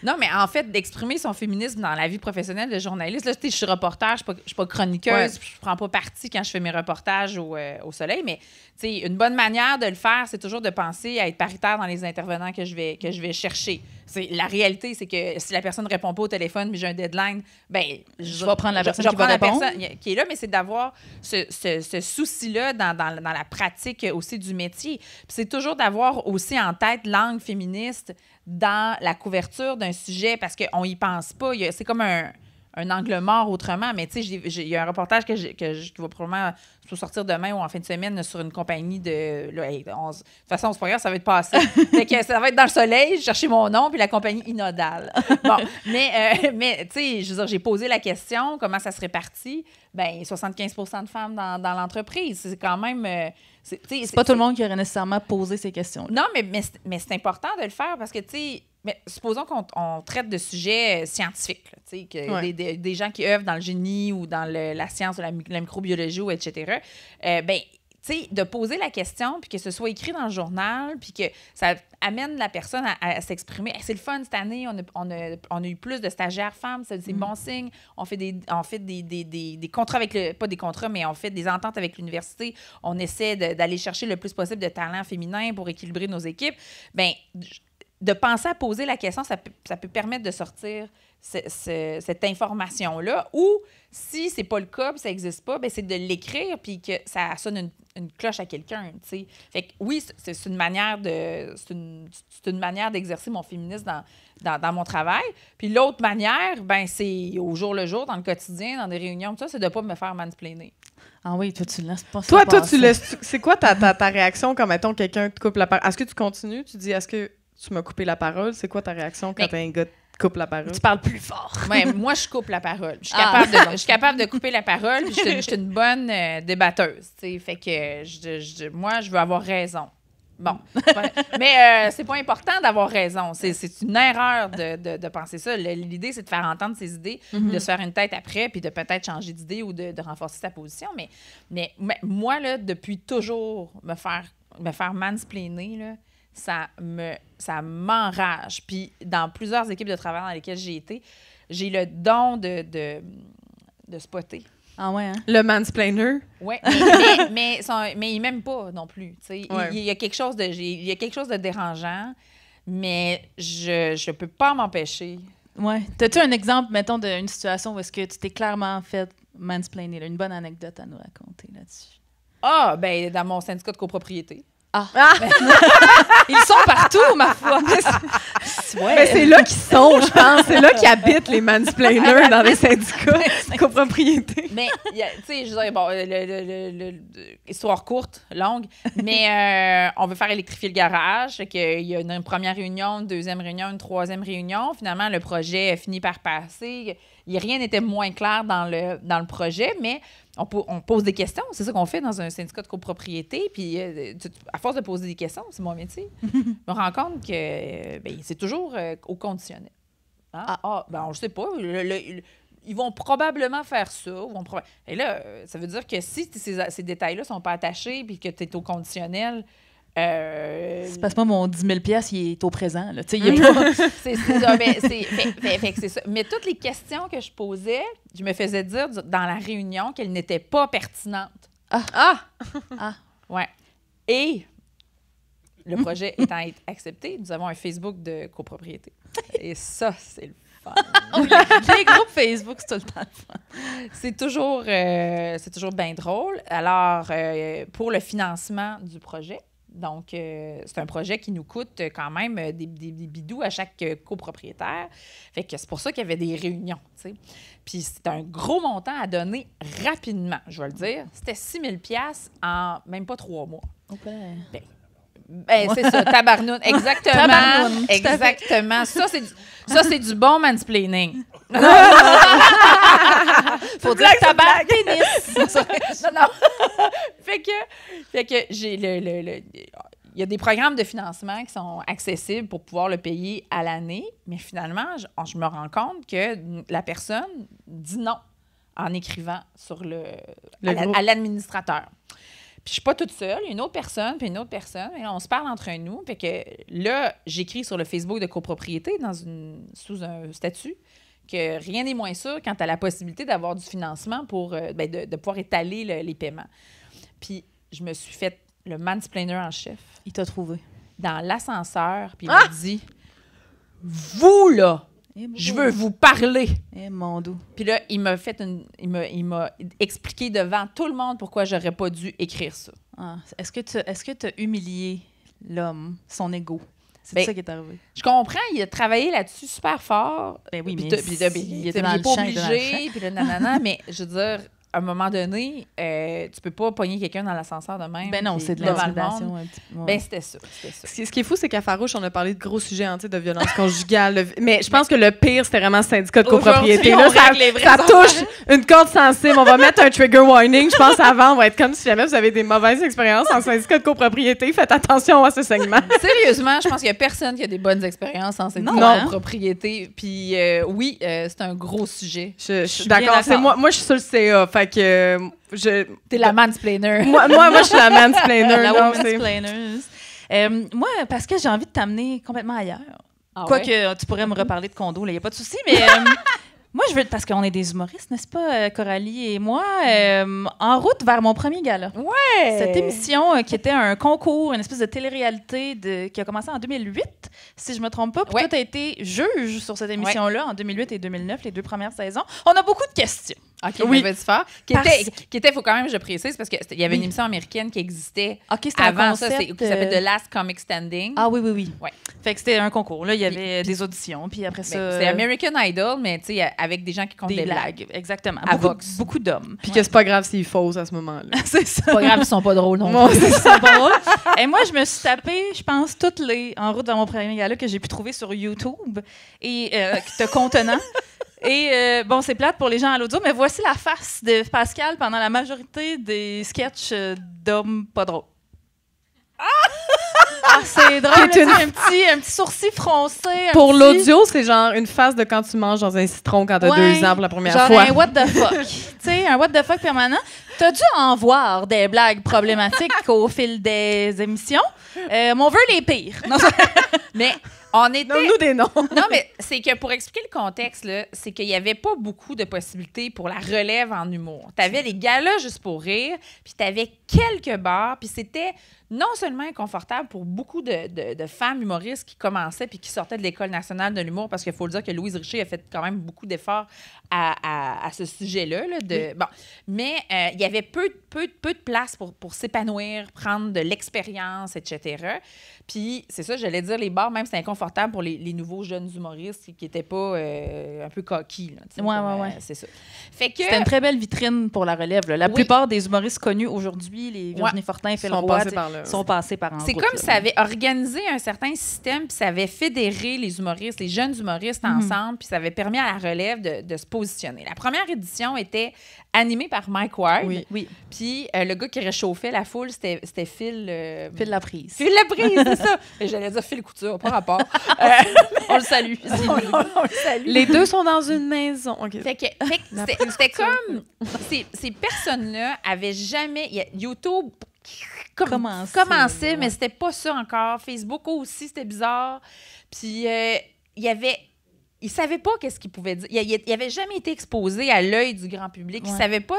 Non, mais en fait, d'exprimer son féminisme dans la vie professionnelle de journaliste, là, je suis reporter, je suis pas chroniqueuse, Ouais. je prends pas parti quand je fais mes reportages au Soleil, mais une bonne manière de le faire, c'est toujours de penser à être paritaire dans les intervenants que je vais chercher. La réalité, c'est que si la personne ne répond pas au téléphone, mais j'ai un deadline, ben Je vais prendre la personne je vais qui va prendre la répondre. personne qui est là, mais c'est d'avoir ce souci-là dans la pratique aussi du métier. Puis c'est toujours d'avoir aussi en tête l'angle féministe dans la couverture d'un sujet parce qu'on y pense pas. C'est comme un angle mort autrement, mais tu sais, il y a un reportage qui va probablement sortir demain ou en fin de semaine là, sur une compagnie de... Là, de toute façon, c'est pas grave, ça va être passé. Fait que ça va être dans le Soleil, je cherchais mon nom, puis la compagnie Inodal. Bon, mais tu sais, je veux dire, j'ai posé la question, comment ça se répartit? Ben 75% de femmes dans l'entreprise. C'est quand même... C'est pas tout le monde qui aurait nécessairement posé ces questions. Non, mais c'est important de le faire parce que, tu sais, mais supposons qu'on traite de sujets scientifiques, là, tu sais, que Ouais. des gens qui œuvrent dans le génie ou dans la science ou la microbiologie, ou etc. Ben, tu sais, de poser la question, puis que ce soit écrit dans le journal, puis que ça amène la personne à s'exprimer. Hey, c'est le fun cette année, on a eu plus de stagiaires femmes, c'est bon signe. On fait des contrats avec pas des contrats, mais on fait des ententes avec l'université. On essaie d'aller chercher le plus possible de talents féminins pour équilibrer nos équipes. Ben, de penser à poser la question, ça peut permettre de sortir cette information-là. Ou, si c'est pas le cas, puis ça n'existe pas, ben c'est de l'écrire, puis que ça sonne une cloche à quelqu'un, tu sais. Fait que oui, c'est une manière d'exercer mon féminisme dans mon travail. Puis l'autre manière, ben c'est au jour le jour, dans le quotidien, dans des réunions, tout ça, c'est de pas me faire mansplainer. Ah oui, toi, tu laisses pas ça Toi, passer. tu laisses... C'est quoi ta réaction quand, mettons, quelqu'un te coupe la parole? Est-ce que tu continues? Tu dis, est-ce que tu m'as coupé la parole? C'est quoi ta réaction quand un gars te coupe la parole? Tu parles plus fort. Ouais, moi, je coupe la parole. Je suis Ah. capable de couper la parole, puis je suis une bonne débatteuse. T'sais. Fait que moi, je veux avoir raison. Bon. Mais c'est pas important d'avoir raison. C'est une erreur de penser ça. L'idée, c'est de faire entendre ses idées, de se faire une tête après, puis de peut-être changer d'idée ou de renforcer sa position. Mais moi, là, depuis toujours, me faire mansplainer, là, ça m'enrage. Puis dans plusieurs équipes de travail dans lesquelles j'ai été, j'ai le don de spotter. Ah ouais, hein? Le mansplainer? Oui, mais il m'aime pas non plus. Ouais. Il y a quelque chose de dérangeant, mais je peux pas m'empêcher. Ouais. T'as-tu un exemple, mettons, d'une situation où est-ce que tu t'es clairement fait mansplainer? Là, une bonne anecdote à nous raconter là-dessus. Ah, ben dans mon syndicat de copropriété. Ils sont partout, ma foi. Mais c'est là qu'ils sont, je pense. C'est là qu'ils habitent, les mansplainers, dans les syndicats de copropriété. Mais, tu sais, je dirais, bon, histoire courte, longue, mais on veut faire électrifier le garage. Fait qu'il y a une première réunion, une deuxième réunion, une troisième réunion. Finalement, le projet finit par passer. Rien n'était moins clair dans le projet, mais on pose des questions. C'est ça qu'on fait dans un syndicat de copropriété. Puis, à force de poser des questions, c'est mon métier, on rend compte que c'est toujours au conditionnel. Hein? Ben, je sais pas. Ils vont probablement faire ça. Et là, ça veut dire que si ces détails-là sont pas attachés puis que tu es au conditionnel, c'est parce que moi, mon 10 000 $, il est au présent. Là. Il est pas... c'est ça. Mais toutes les questions que je posais, je me faisais dire dans la réunion qu'elles n'étaient pas pertinentes. Ouais. Et le projet étant accepté, nous avons un Facebook de copropriété. Et ça, c'est le fun. Les groupes Facebook, c'est tout le temps le fun. C'est toujours bien drôle. Alors, pour le financement du projet, donc, c'est un projet qui nous coûte quand même des bidous à chaque copropriétaire. Fait que c'est pour ça qu'il y avait des réunions, tu sais. Puis c'est un gros montant à donner rapidement, je vais le dire. C'était 6 000 $ en même pas 3 mois. Ben, c'est ça, tabarnoune. Exactement. Tabarnoune, Exactement. Ça, c'est du bon mansplaining. Faut dire tabac pénis. Non. Fait que j'ai il y a des programmes de financement qui sont accessibles pour pouvoir le payer à l'année, mais finalement, je me rends compte que la personne dit non en écrivant sur à l'administrateur. Puis je suis pas toute seule, il y a une autre personne, puis une autre personne, et là, on se parle entre nous. Fait que là, j'écris sur le Facebook de copropriété sous un statut que rien n'est moins sûr quand tu as la possibilité d'avoir du financement pour de pouvoir étaler les paiements. Puis je me suis fait le mansplainer en chef. Il t'a trouvé. Dans l'ascenseur, puis il m'a dit « Vous, là, je veux vous parler. » Mon doux. Puis là, il m'a expliqué devant tout le monde pourquoi j'aurais pas dû écrire ça. Est-ce que tu as humilié l'homme, son ego? C'est ça qui est arrivé. Je comprends, il a travaillé là-dessus super fort. Ben oui, mais il était pas obligé, puis là, nanana, mais je veux dire, à un moment donné, tu peux pas pogner quelqu'un dans l'ascenseur de même. Ben non, c'est de l'intimidation. Ben c'était ça. Ce qui est fou, c'est qu'à Farouche, on a parlé de gros sujets de violence conjugale. Mais je pense que le pire, c'était vraiment le syndicat de copropriété. Là, ça touche une corde sensible. On va mettre un trigger warning. Je pense avant, on va être comme si jamais vous avez des mauvaises expériences en syndicat de copropriété. Faites attention à ce segment. Sérieusement, je pense qu'il y a personne qui a des bonnes expériences en syndicat de copropriété. Puis oui, c'est un gros sujet. Je suis d'accord. Moi, je suis sur le CA. Fait que t'es la mansplainer. Moi, je suis la mansplainer. La mansplainer. Moi, parce que j'ai envie de t'amener complètement ailleurs. Quoique tu pourrais me reparler de condo, il n'y a pas de souci, mais moi, je veux, parce qu'on est des humoristes, n'est-ce pas, Coralie et moi, en route vers mon premier gala. Ouais! Cette émission qui était un concours, une espèce de télé-réalité qui a commencé en 2008, si je ne me trompe pas. Puis toi, tu as été juge sur cette émission-là en 2008 et 2009, les 2 premières saisons. On a beaucoup de questions. OK, oui. Vas-y faire. Qui était, il faut quand même que je précise, parce qu'il y avait une émission américaine qui existait avant ça, qui s'appelle The Last Comic Standing. Ah oui. Ouais. Fait que c'était un concours. Là, il y avait des auditions, puis après ça... C'est American Idol, mais tu sais, avec des gens qui comptent des blagues. Exactement. Beaucoup d'hommes. Puis que c'est pas grave s'ils fausent à ce moment-là. C'est ça. C'est pas grave, ils sont pas drôles non plus. Ils sont pas drôles. Et moi, je me suis tapé, je pense, toutes les en route vers mon premier gala que j'ai pu trouver sur YouTube et te contenant. Et bon, c'est plate pour les gens à l'audio, mais voici la face de Pascal pendant la majorité des sketchs d'hommes pas drôles. C'est drôle, un petit sourcil froncé. Pour l'audio, c'est genre une face de quand tu manges dans un citron quand t'as 2 ans pour la première fois. Genre un what the fuck. Tu sais, un what the fuck permanent. T'as dû en voir des blagues problématiques au fil des émissions. Mais on veut les pires. Mais on était... Donne-nous des noms. Non, mais c'est que pour expliquer le contexte, là, c'est qu'il n'y avait pas beaucoup de possibilités pour la relève en humour. T'avais les galas juste pour rire, puis t'avais quelques bars, puis c'était non seulement inconfortable pour beaucoup de femmes humoristes qui commençaient puis qui sortaient de l'École nationale de l'humour, parce qu'il faut le dire que Louise Richer a fait quand même beaucoup d'efforts à ce sujet-là. Bon. Mais il y avait peu de place pour s'épanouir, prendre de l'expérience, etc. Puis, c'est ça, j'allais dire, les bars, même, c'est inconfortable pour les nouveaux jeunes humoristes qui n'étaient pas un peu coquilles. Ouais. C'est ça. Fait que... C'était une très belle vitrine pour la relève. Là. La plupart des humoristes connus aujourd'hui, les Virginie Fortin, Phil Roy, sont passés par en C'est route, comme là. ça avait organisé un certain système, puis ça avait fédéré les humoristes, les jeunes humoristes ensemble, puis ça avait permis à la relève de se positionner. La première édition était animée par Mike Ward. Oui. Puis le gars qui réchauffait la foule, c'était Phil... Phil Laprise. Phil Laprise, c'est ça. J'allais dire Phil Couture, pas rapport. On le salue. on le salue. Les deux sont dans une maison. Okay. Fait que c'était comme... Ces personnes-là avaient jamais... YouTube commençait, mais c'était pas ça encore. Facebook aussi, c'était bizarre. Puis il savait pas qu'est-ce qu'il pouvait dire. Il avait jamais été exposé à l'œil du grand public. Il savait pas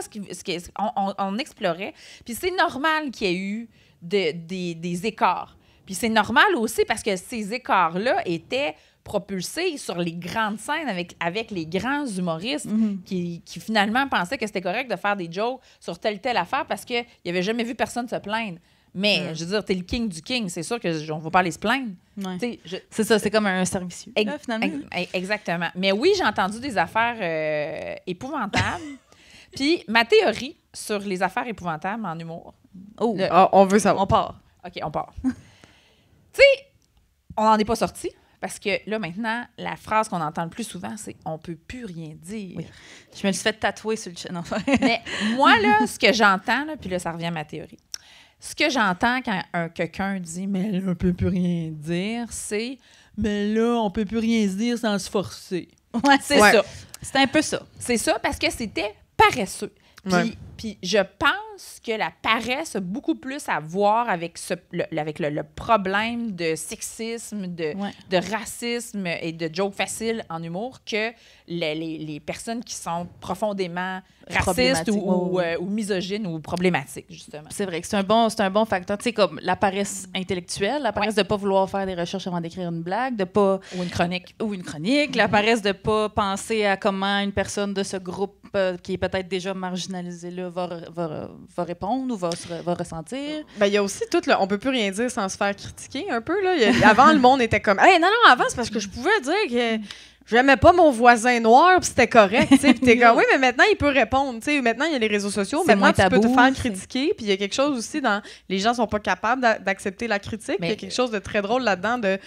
on explorait. Puis c'est normal qu'il y ait eu des écarts. Puis c'est normal aussi parce que ces écarts-là étaient propulsés sur les grandes scènes avec les grands humoristes qui finalement pensaient que c'était correct de faire des jokes sur telle affaire parce qu'ils n'avaient jamais vu personne se plaindre. Mais, je veux dire, t'es le king du king. C'est sûr qu'on ne va pas aller se plaindre. Ouais. C'est ça, c'est comme un servicieux, finalement. Exactement. Mais oui, j'ai entendu des affaires épouvantables. Puis ma théorie sur les affaires épouvantables en humour... on veut savoir. On part. OK, on part. Tu sais, on n'en est pas sorti. Parce que là, maintenant, la phrase qu'on entend le plus souvent, c'est « on peut plus rien dire oui. ». Je me suis fait tatouer sur le chien. Mais moi, là, ce que j'entends, là, puis là, ça revient à ma théorie. Ce que j'entends quand quelqu'un dit « mais là, on peut plus rien dire », c'est « mais là, on peut plus rien dire sans se forcer ». Ouais, c'est ça. C'est un peu ça. C'est ça, parce que c'était paresseux. Puis je pense que la paresse a beaucoup plus à voir avec le problème de sexisme, de racisme et de jokes faciles en humour que les personnes qui sont profondément racistes ou misogynes ou problématiques, justement. C'est vrai que c'est un bon facteur. Tu sais, comme la paresse intellectuelle, la paresse de ne pas vouloir faire des recherches avant d'écrire une blague, de pas... Ou une chronique. La paresse de ne pas penser à comment une personne de ce groupe qui est peut-être déjà marginalisée là, va répondre ou va ressentir. Ben, il y a aussi tout on peut plus rien dire sans se faire critiquer un peu. Là. Avant, le monde était comme « Hey, non, avant, c'est parce que je pouvais dire que j'aimais pas mon voisin noir, puis c'était correct. » Puis t'es comme « Oui, mais maintenant, il peut répondre. » Maintenant, il y a les réseaux sociaux. C'est maintenant, tu peux te faire critiquer. critiquer. Puis il y a quelque chose aussi dans... Les gens sont pas capables d'accepter la critique. Il y a quelque chose de très drôle là-dedans de...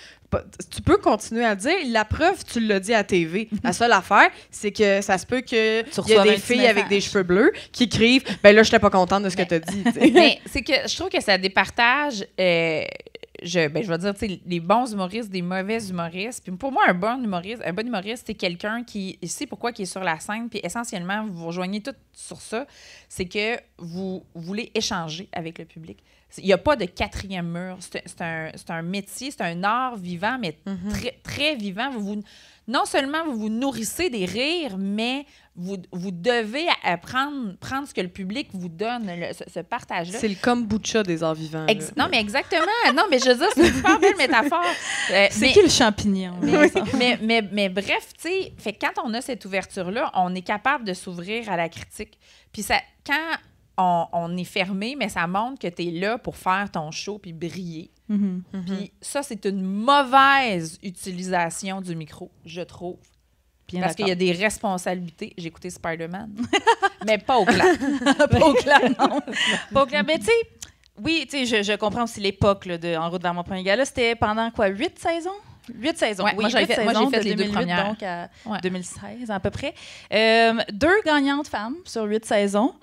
Tu peux continuer à dire. La preuve, tu l'as dit à TV. La seule affaire, c'est que ça se peut qu'il y a des filles avec des cheveux bleus qui écrivent « Ben là, j'étais pas contente de ce que tu as dit. » Mais c'est que je trouve que ça départage... je vais dire, tu sais, les bons humoristes, des mauvais humoristes. Puis pour moi, un bon humoriste, c'est quelqu'un qui sait pourquoi il est sur la scène. Puis essentiellement, vous rejoignez tout sur ça. C'est que vous voulez échanger avec le public. Il n'y a pas de quatrième mur. C'est un métier, c'est un art vivant, mais très, très vivant. Non seulement vous nourrissez des rires, mais vous devez prendre ce que le public vous donne, ce partage-là. C'est le kombucha des arts vivants. Non, mais exactement. Non, mais je veux dire, c'est une super belle métaphore. C'est qui le champignon? Mais bref, tu sais, fait que quand on a cette ouverture-là, on est capable de s'ouvrir à la critique. Puis quand on est fermé, mais ça montre que tu es là pour faire ton show puis briller. Puis ça, c'est une mauvaise utilisation du micro, je trouve. Parce qu'il y a des responsabilités. J'ai écouté Spider-Man, mais pas au clap. Pas au clap, non. Pas au clap. Mais tu sais, oui, tu sais, je comprends aussi l'époque là, En route vers mon premier gala. C'était pendant quoi, 8 saisons? 8 saisons. Ouais, oui, moi, j'ai fait les 2008, deux premières. Donc à 2016 à peu près. 2 gagnantes femmes sur 8 saisons.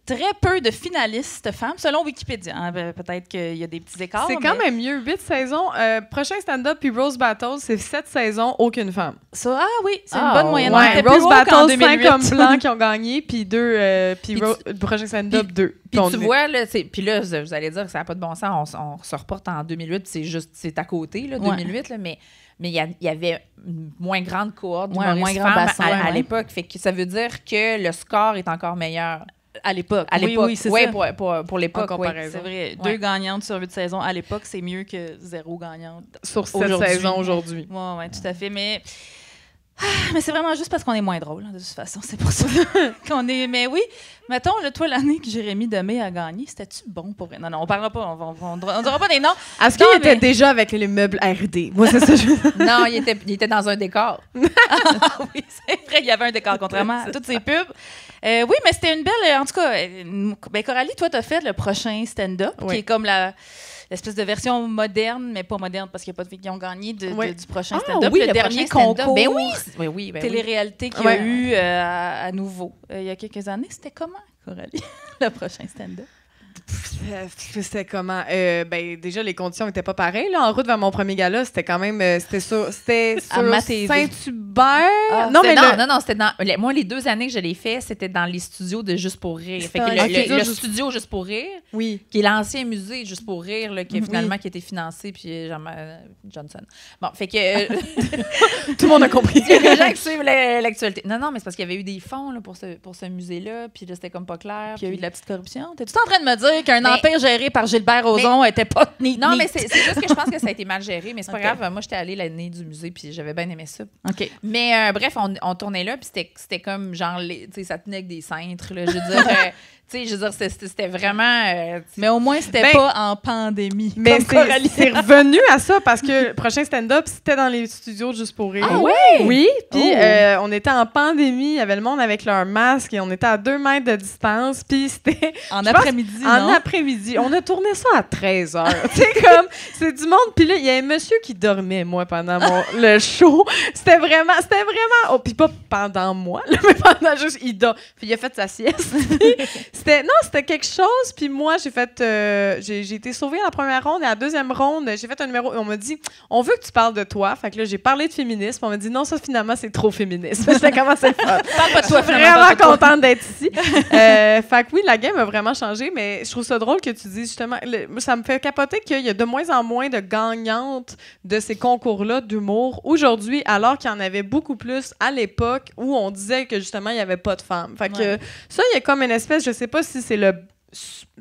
Très peu de finalistes femmes, selon Wikipédia. Hein, peut-être qu'il y a des petits écarts. C'est quand même mieux. 8 saisons. Prochain stand-up puis Rose Battle, c'est 7 saisons, aucune femme. Ça, oui, c'est une bonne moyenne. Ouais, Rose Battle, 5 hommes blancs qui ont gagné, puis 2. Puis le prochain stand-up, 2. Puis tu vois, là, puis là, vous allez dire que ça n'a pas de bon sens. On se reporte en 2008, puis c'est à côté, là, 2008, là, mais il y avait une moins grande cohorte d'humoristes femmes à l'époque. Fait que ça veut dire que le score est encore meilleur. À l'époque. À l'époque. Oui, c'est ouais, ça. pour l'époque, En oui. comparaison. C'est vrai. Ouais. 2 gagnantes sur 8 saisons à l'époque, c'est mieux que 0 gagnante. Sur cette Aujourd'hui. saison aujourd'hui. Oui, tout à fait. Mais c'est vraiment juste parce qu'on est moins drôle, hein, de toute façon. C'est pour ça qu'on est. Mais oui, mettons, là, toi, l'année que Jérémy Demé a gagné, c'était-tu bon pour. Non, on parlera pas. On dira pas des noms. Est-ce qu'il Non, était mais- déjà avec les meubles RD? Moi, c'est ça. Non, il était dans un décor. Ah oui, c'est vrai, il y avait un décor, contrairement à toutes ces pubs. Oui, mais c'était une belle. En tout cas, ben Coralie, toi, t'as fait le prochain stand-up, Oui. qui est comme l'espèce de version moderne, mais pas moderne parce qu'il n'y a pas de filles qui ont gagné Oui. du prochain Ah, stand-up. oui, le dernier prochain stand-up. concours. Ben oui. Oui. Télé-réalité qu'il y Ouais. a eu à nouveau il y a quelques années. C'était comment, Coralie, le prochain stand-up? C'était comment? Ben, déjà, les conditions n'étaient pas pareilles. Là. En route vers mon premier gala, c'était quand même... C'était sur À ma TV. Saint-Hubert. Ah, non, mais Non, c'était dans... Moi, les 2 années que je l'ai fait, c'était dans les studios de Juste pour rire. Fait que le studio Juste pour rire, Oui. qui est l'ancien musée Juste pour rire, là, qui a finalement qui a été financé, puis Johnson. Bon, fait que... Tout le monde a compris. Il y a des gens qui suivent l'actualité. Non, mais c'est parce qu'il y avait eu des fonds là, pour ce musée-là, puis là, c'était comme pas clair. Puis il y a eu puis- de la petite corruption. T'es-tu en train de me dire qu'un Mais- empire géré par Gilbert Rozon était pas neat? Non, mais c'est juste que je pense que ça a été mal géré, mais c'est pas Ok. grave. Moi, j'étais allée l'année du musée, puis j'avais bien aimé ça. OK. Mais bref, on tournait là, puis c'était comme genre, tu sais, ça tenait avec des cintres, là. Je veux dire, c'était vraiment. Mais au moins, c'était Ben, pas en pandémie. Mais comme Coralie. c'est revenu à ça parce que le prochain stand-up, c'était dans les studios Juste pour rire. Ah ouais? Oui, puis Oh. on était en pandémie, il y avait le monde avec leur masque et on était à 2 mètres de distance, puis c'était En je pense après-midi, en non? après-midi. On a tourné ça à 13h. C'est comme, c'est du monde, puis là, il y a un monsieur qui dormait, moi, pendant le show. C'était vraiment, oh, puis pas pendant moi, là, mais pendant juste, il dort. Puis il a fait sa sieste. C'était quelque chose, puis moi, j'ai été sauvée à la première ronde et à la deuxième ronde, j'ai fait un numéro et on m'a dit, on veut que tu parles de toi. Fait que là, j'ai parlé de féminisme. On m'a dit, non, ça, finalement, c'est trop féministe. J'étais comment c'est le fun. Parle pas de toi, Je suis finalement, vraiment parle pas de toi. contente d'être ici. Fait que oui, la game a vraiment changé, mais je trouve ça drôle que tu dises justement, ça me fait capoter qu'il y a de moins en moins de gagnantes de ces concours-là d'humour aujourd'hui, alors qu'il y en avait beaucoup plus à l'époque où on disait que justement, il n'y avait pas de femmes. Fait que ça, il y a comme une espèce, je sais pas si c'est le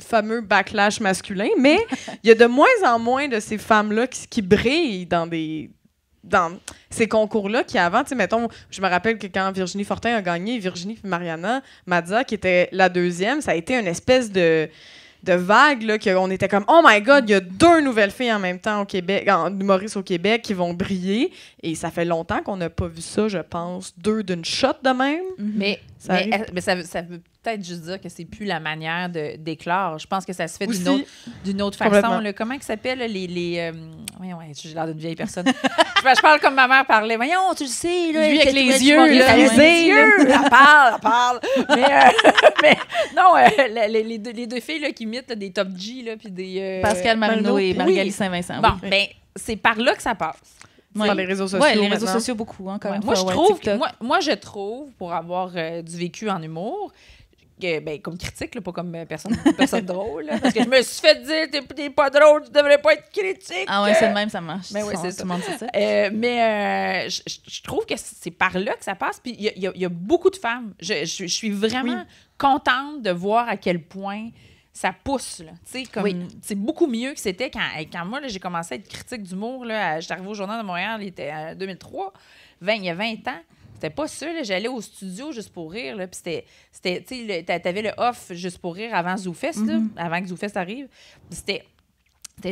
fameux backlash masculin, mais il y a de moins en moins de ces femmes-là qui brillent dans ces concours-là qui avant, tu sais, mettons, je me rappelle que quand Virginie Fortin a gagné, Virginie et Mariana Mazza, qui était la deuxième, ça a été une espèce de vague, là, qu'on était comme « Oh my God, il y a 2 nouvelles filles en même temps au Québec, en humoristes au Québec qui vont briller. » Et ça fait longtemps qu'on n'a pas vu ça, je pense, 2 d'une shot de même. Mais Ça arrive. mais ça veut peut-être juste dire que c'est plus la manière d'éclore. Je pense que ça se fait Aussi, d'une autre complètement. façon. Là. Comment ils s'appellent voyons, j'ai l'air d'une vieille personne. je parle comme ma mère parlait. Voyons, tu le sais. Là, Lui avec les tu yeux, m'as là, réalisé, ouais. les yeux. Elle parle. Mais non, les deux filles là, qui imitent là, des Top G, là, puis des... Pascal Marino Marino, et oui. Marie-Alice Saint-Vincent. Bon, oui. ben, c'est par là que ça passe. Par les réseaux sociaux. Ouais, les réseaux maintenant. sociaux beaucoup, encore une Moi, fois. je ouais, trouve, TikTok. moi, je trouve, pour avoir du vécu en humour, que, ben, comme critique, là, pas comme personne drôle, là, parce que je me suis fait dire t'es pas drôle, tu devrais pas être critique. Ah ouais, c'est le même, ça marche. Ben oui, c'est Tout ça. le monde sait ça. Mais je trouve que c'est par là que ça passe. Puis il y a beaucoup de femmes. Je suis vraiment contente de voir à quel point ça pousse. Là. Tu sais, comme, c'est beaucoup mieux que c'était quand moi, là, j'ai commencé à être critique d'humour. J'étais arrivée au Journal de Montréal, il était en 2003, il y a 20 ans. C'était pas ça, là. J'allais au studio Juste pour rire, là, puis c'était tu sais, t'avais le off Juste pour rire avant ZooFest, là, avant que ZooFest arrive. C'était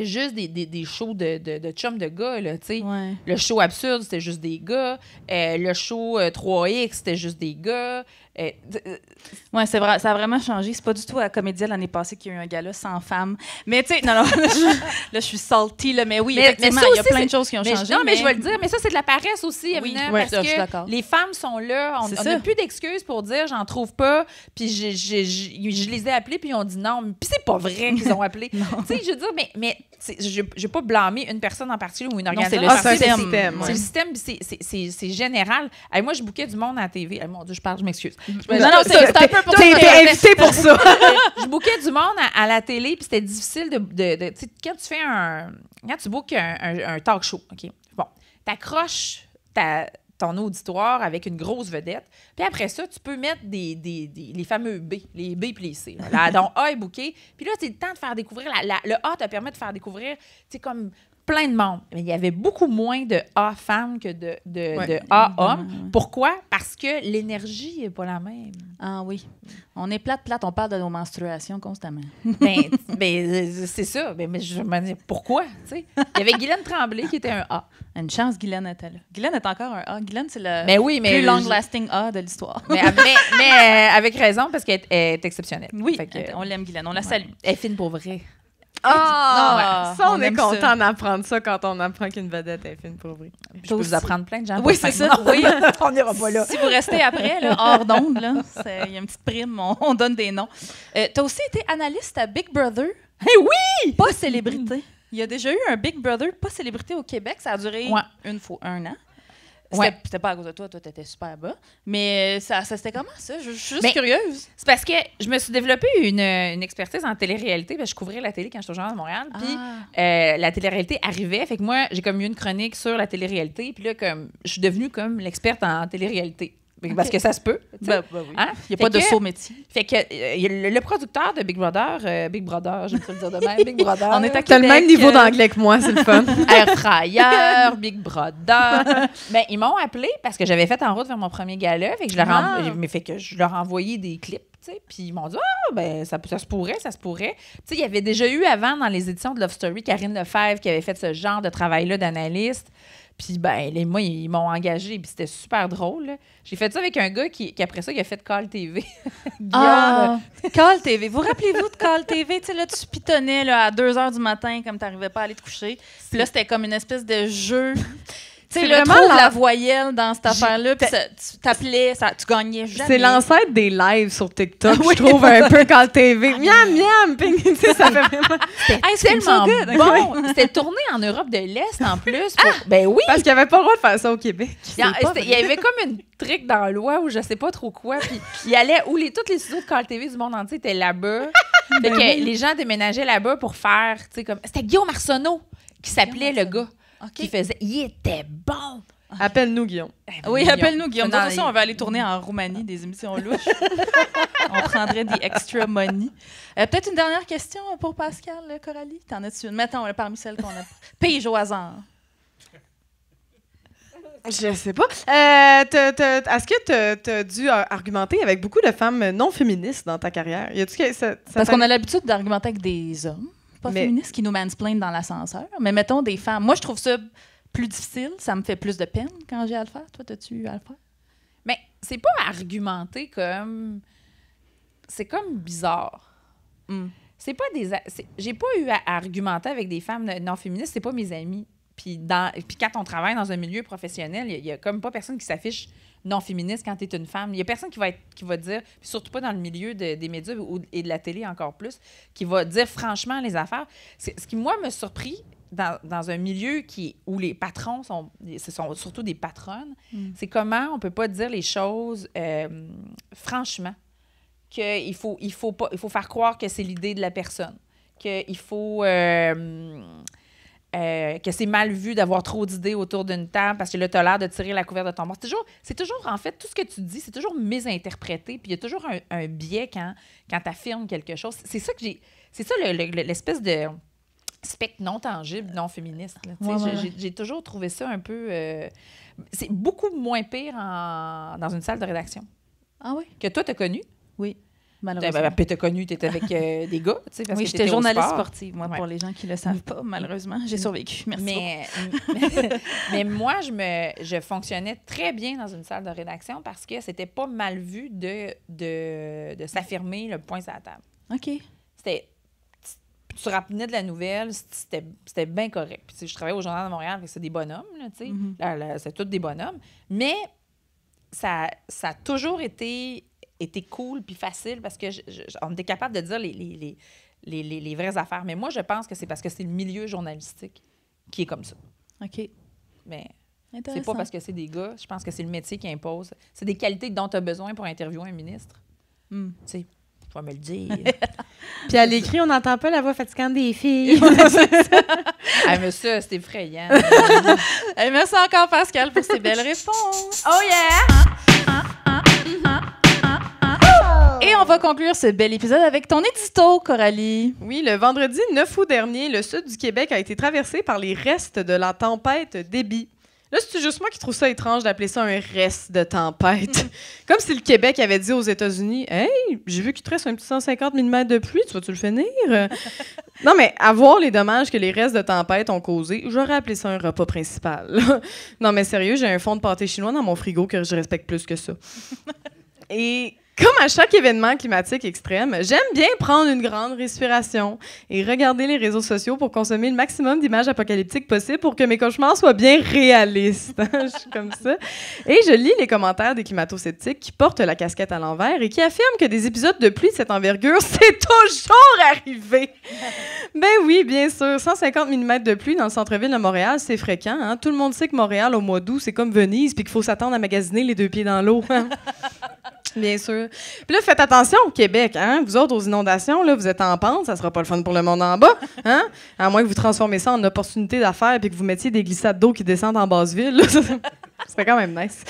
juste des shows de chums de gars, là, tu sais. Ouais. Le show absurde, c'était juste des gars. Le show 3X, c'était juste des gars. Ouais, c'est vrai, ça a vraiment changé. C'est pas du tout à Comédia l'année passée qu'il y a eu un gala sans femmes. Mais tu sais, non, là, je suis salty, là, mais oui, Mais effectivement, ça il y a aussi, plein de choses qui ont changé. Non, mais je vais le dire, mais ça, c'est de la paresse aussi, Oui, Amina, ouais, parce ça, je suis que d'accord. les femmes sont là. On C'est n'a ça. plus d'excuses pour dire j'en trouve pas. Puis je les ai appelés, puis ils ont dit non. Puis c'est pas vrai qu'ils ont appelé. Tu sais, je veux dire, mais je vais pas blâmer une personne en particulier ou une organisation. c'est en le particulier. système. C'est le système, puis c'est général. Hey, moi, je bouquais du monde à la TV. Hey, mon Dieu, je m'excuse. Non, non, c'est un peu pour T'as été invité pour ça. Je bouquais du monde à la télé, puis c'était difficile tu sais, quand tu fais quand tu bookes un talk show, OK? Bon, t'accroches ton auditoire avec une grosse vedette. Puis après ça, tu peux mettre les fameux B, les B puis les C. Là, donc A est booké. Puis là, c'est le temps de faire découvrir. Le A te permet de faire découvrir, tu sais, comme plein de monde. Mais il y avait beaucoup moins de A femmes que de A hommes. Pourquoi? Parce que l'énergie n'est pas la même. Ah oui. On est plate, on parle de nos menstruations constamment. Ben, c'est ça. Mais je me dis, pourquoi? T'sais? Il y avait Guylaine Tremblay qui était un A. Une chance, Guylaine était là. Guylaine est encore un A. Guylaine, c'est le plus long-lasting A de l'histoire. Mais avec raison, parce qu'elle est exceptionnelle. Oui, on l'aime, Guylaine. On la salue. Elle est fine pour vrai. Ah! Ça, on est aime content ça. d'apprendre ça quand on apprend qu'une vedette est fine pour vrai. Je peux vous apprendre plein de gens. Oui, c'est ça. Oui. On n'ira pas là. Si vous restez après, là, hors d'onde, là, il y a une petite prime, on donne des noms. Tu as aussi été analyste à Big Brother. Eh oui! Pas célébrité. Il y a déjà eu un Big Brother pas célébrité au Québec. Ça a duré un an. C'était pas à cause de toi t'étais super bas. Mais ça c'était comment, ça? Je suis juste curieuse. C'est parce que je me suis développée une expertise en télé-réalité. Parce que je couvrais la télé quand j'étais au Journal de Montréal. Puis la télé-réalité arrivait. Fait que moi, j'ai comme eu une chronique sur la télé-réalité. Puis là, comme je suis devenue comme l'experte en télé-réalité. Parce que ça se peut. Oui. Hein? Il n'y a pas de saut métier. Fait que le producteur de Big Brother, j'aime ça le dire de même, Big Brother. On est à quel même niveau d'anglais que moi, c'est le fun. Air Fryer, Big Brother. Ben, ils m'ont appelé parce que j'avais fait en route vers mon premier gala. Fait que je leur ai envoyé des clips. Puis ils m'ont dit ben ça se pourrait. Il y avait déjà eu avant dans les éditions de Love Story Karine Lefebvre qui avait fait ce genre de travail-là d'analyste. Puis, moi, ils m'ont engagée, puis c'était super drôle. Là. J'ai fait ça avec un gars qui après ça, il a fait Call TV. Guillaume. Call TV. Vous rappelez-vous de Call TV? Tu sais, là, tu pitonnais là, à 2 h du matin, comme tu n'arrivais pas à aller te coucher. Puis là, c'était comme une espèce de jeu. Tu sais, trouve la voyelle dans cette affaire-là, puis tu t'appelais, tu gagnais jamais. C'est l'ancêtre des lives sur TikTok, je trouve, un peu Call TV. Miam, miam! Ping, tu sais, ça fait vraiment... C'était tellement bon! C'était tourné en Europe de l'Est, en plus. Ben oui! Parce qu'il n'y avait pas le droit de faire ça au Québec. Il y avait comme une trick dans la loi ou je sais pas trop quoi, puis il allait où tous les studios de Call TV du monde entier étaient là-bas. Fait que les gens déménageaient là-bas pour faire, tu sais, comme... C'était Guillaume Arsenault qui s'appelait le gars. Qui faisait... Il était bon! Appelle-nous, Guillaume. Oui, appelle-nous, Guillaume. De toute façon, on va aller tourner en Roumanie des émissions louches. On prendrait des extra money. Peut-être une dernière question pour Pascal, Coralie? T'en as-tu une? Mettons, parmi celles qu'on a... Pige au hasard. Je sais pas. Est-ce que tu as dû argumenter avec beaucoup de femmes non féministes dans ta carrière? Parce qu'on a l'habitude d'argumenter avec des hommes. Féministes qui nous mansplainent dans l'ascenseur. Mais mettons des femmes. Moi, je trouve ça plus difficile. Ça me fait plus de peine quand j'ai à le faire. Toi, t'as-tu eu à le faire? Mais c'est pas argumenter comme... C'est comme bizarre. C'est pas des... J'ai pas eu à argumenter avec des femmes non féministes. C'est pas mes amis. Puis quand on travaille dans un milieu professionnel, il y a comme pas personne qui s'affiche non féministe quand tu es une femme. Il y a personne qui va dire, puis surtout pas dans le milieu des médias et de la télé encore plus, qui va dire franchement les affaires. Ce qui, moi, me surpris dans un milieu où les patrons ce sont surtout des patronnes, c'est comment on peut pas dire les choses franchement, qu'il faut faire croire que c'est l'idée de la personne, qu'il faut... que c'est mal vu d'avoir trop d'idées autour d'une table parce que là, tu as l'air de tirer la couverture de ton bord. C'est toujours, en fait, tout ce que tu dis, c'est toujours mésinterprété, puis il y a toujours un biais quand tu affirmes quelque chose. C'est ça l'espèce de spectre non tangible, non féministe. Là, j'ai toujours trouvé ça un peu... c'est beaucoup moins pire dans une salle de rédaction. Ah oui? Que toi, tu as connu. Oui. Malheureusement. Tu as connu, tu étais avec des gars. Parce oui, que j'étais journaliste sportive, moi, pour les gens qui ne le savent pas, malheureusement. J'ai survécu. Merci. Mais moi, je fonctionnais très bien dans une salle de rédaction parce que c'était pas mal vu de s'affirmer le poing sur la table. OK. Tu rappelais de la nouvelle, c'était bien correct. Puis, je travaillais au Journal de Montréal, c'est des bonhommes, là, tu sais. C'est tous des bonhommes. Mais ça a toujours été cool puis facile parce que on était capable de dire les vraies affaires. Mais moi, je pense que c'est parce que c'est le milieu journalistique qui est comme ça. OK. Mais c'est pas parce que c'est des gars. Je pense que c'est le métier qui impose. C'est des qualités dont tu as besoin pour interviewer un ministre. Tu sais, vais me le dire. Puis à l'écrit, on n'entend pas la voix fatigante des filles. Ah, mais ça, c'est effrayant. Hey, merci encore, Pascal, pour ces belles réponses. Oh yeah! Et on va conclure ce bel épisode avec ton édito, Coralie. Oui, le vendredi 9 août dernier, le sud du Québec a été traversé par les restes de la tempête Debby. Là, c'est juste moi qui trouve ça étrange d'appeler ça un reste de tempête. Comme si le Québec avait dit aux États-Unis « Hey, j'ai vu qu'il te reste un petit 150 mm de pluie, tu vas-tu le finir? » Non, mais à voir les dommages que les restes de tempête ont causés, j'aurais appelé ça un repas principal. Non, mais sérieux, j'ai un fond de pâté chinois dans mon frigo que je respecte plus que ça. Et comme à chaque événement climatique extrême, j'aime bien prendre une grande respiration et regarder les réseaux sociaux pour consommer le maximum d'images apocalyptiques possibles pour que mes cauchemars soient bien réalistes. Je suis comme ça. Et je lis les commentaires des climato-sceptiques qui portent la casquette à l'envers et qui affirment que des épisodes de pluie de cette envergure, c'est toujours arrivé. Ben oui, bien sûr. 150 mm de pluie dans le centre-ville de Montréal, c'est fréquent. Hein? Tout le monde sait que Montréal, au mois d'août, c'est comme Venise puis qu'il faut s'attendre à magasiner les deux pieds dans l'eau. Bien sûr. Puis là, faites attention au Québec, hein? Vous autres, aux inondations, là, vous êtes en pente, ça sera pas le fun pour le monde en bas, hein? À moins que vous transformez ça en opportunité d'affaires puis que vous mettiez des glissades d'eau qui descendent en basse ville, là, ça serait quand même nice.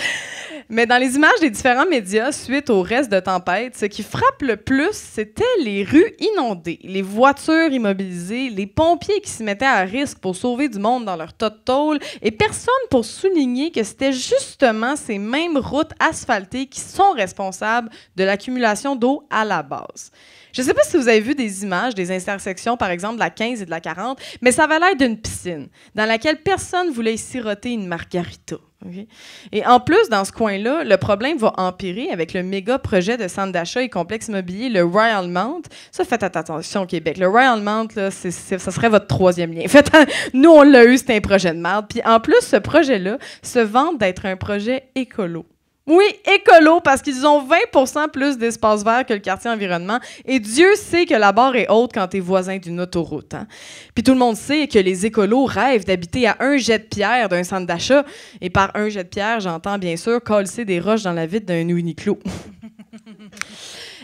Mais dans les images des différents médias, suite au reste de tempête, ce qui frappe le plus, c'était les rues inondées, les voitures immobilisées, les pompiers qui se mettaient à risque pour sauver du monde dans leur tas de tôle, et personne pour souligner que c'était justement ces mêmes routes asphaltées qui sont responsables de l'accumulation d'eau à la base. Je ne sais pas si vous avez vu des images des intersections, par exemple, de la 15 et de la 40, mais ça avait l'air d'une piscine dans laquelle personne voulait y siroter une margarita. Okay? Et en plus, dans ce coin-là, le problème va empirer avec le méga projet de centre d'achat et complexe immobilier, le Royal Mount. Ça, faites attention au Québec. Le Royal Mount, là, ça serait votre troisième lien. Nous, on l'a eu, c'était un projet de merde. Puis en plus, ce projet-là se vante d'être un projet écolo. Oui, écolo, parce qu'ils ont 20% plus d'espace vert que le quartier environnement. Et Dieu sait que la barre est haute quand t'es voisin d'une autoroute. Hein? Puis tout le monde sait que les écolos rêvent d'habiter à un jet de pierre d'un centre d'achat. Et par un jet de pierre, j'entends bien sûr coller des roches dans la vitre d'un Uniqlo.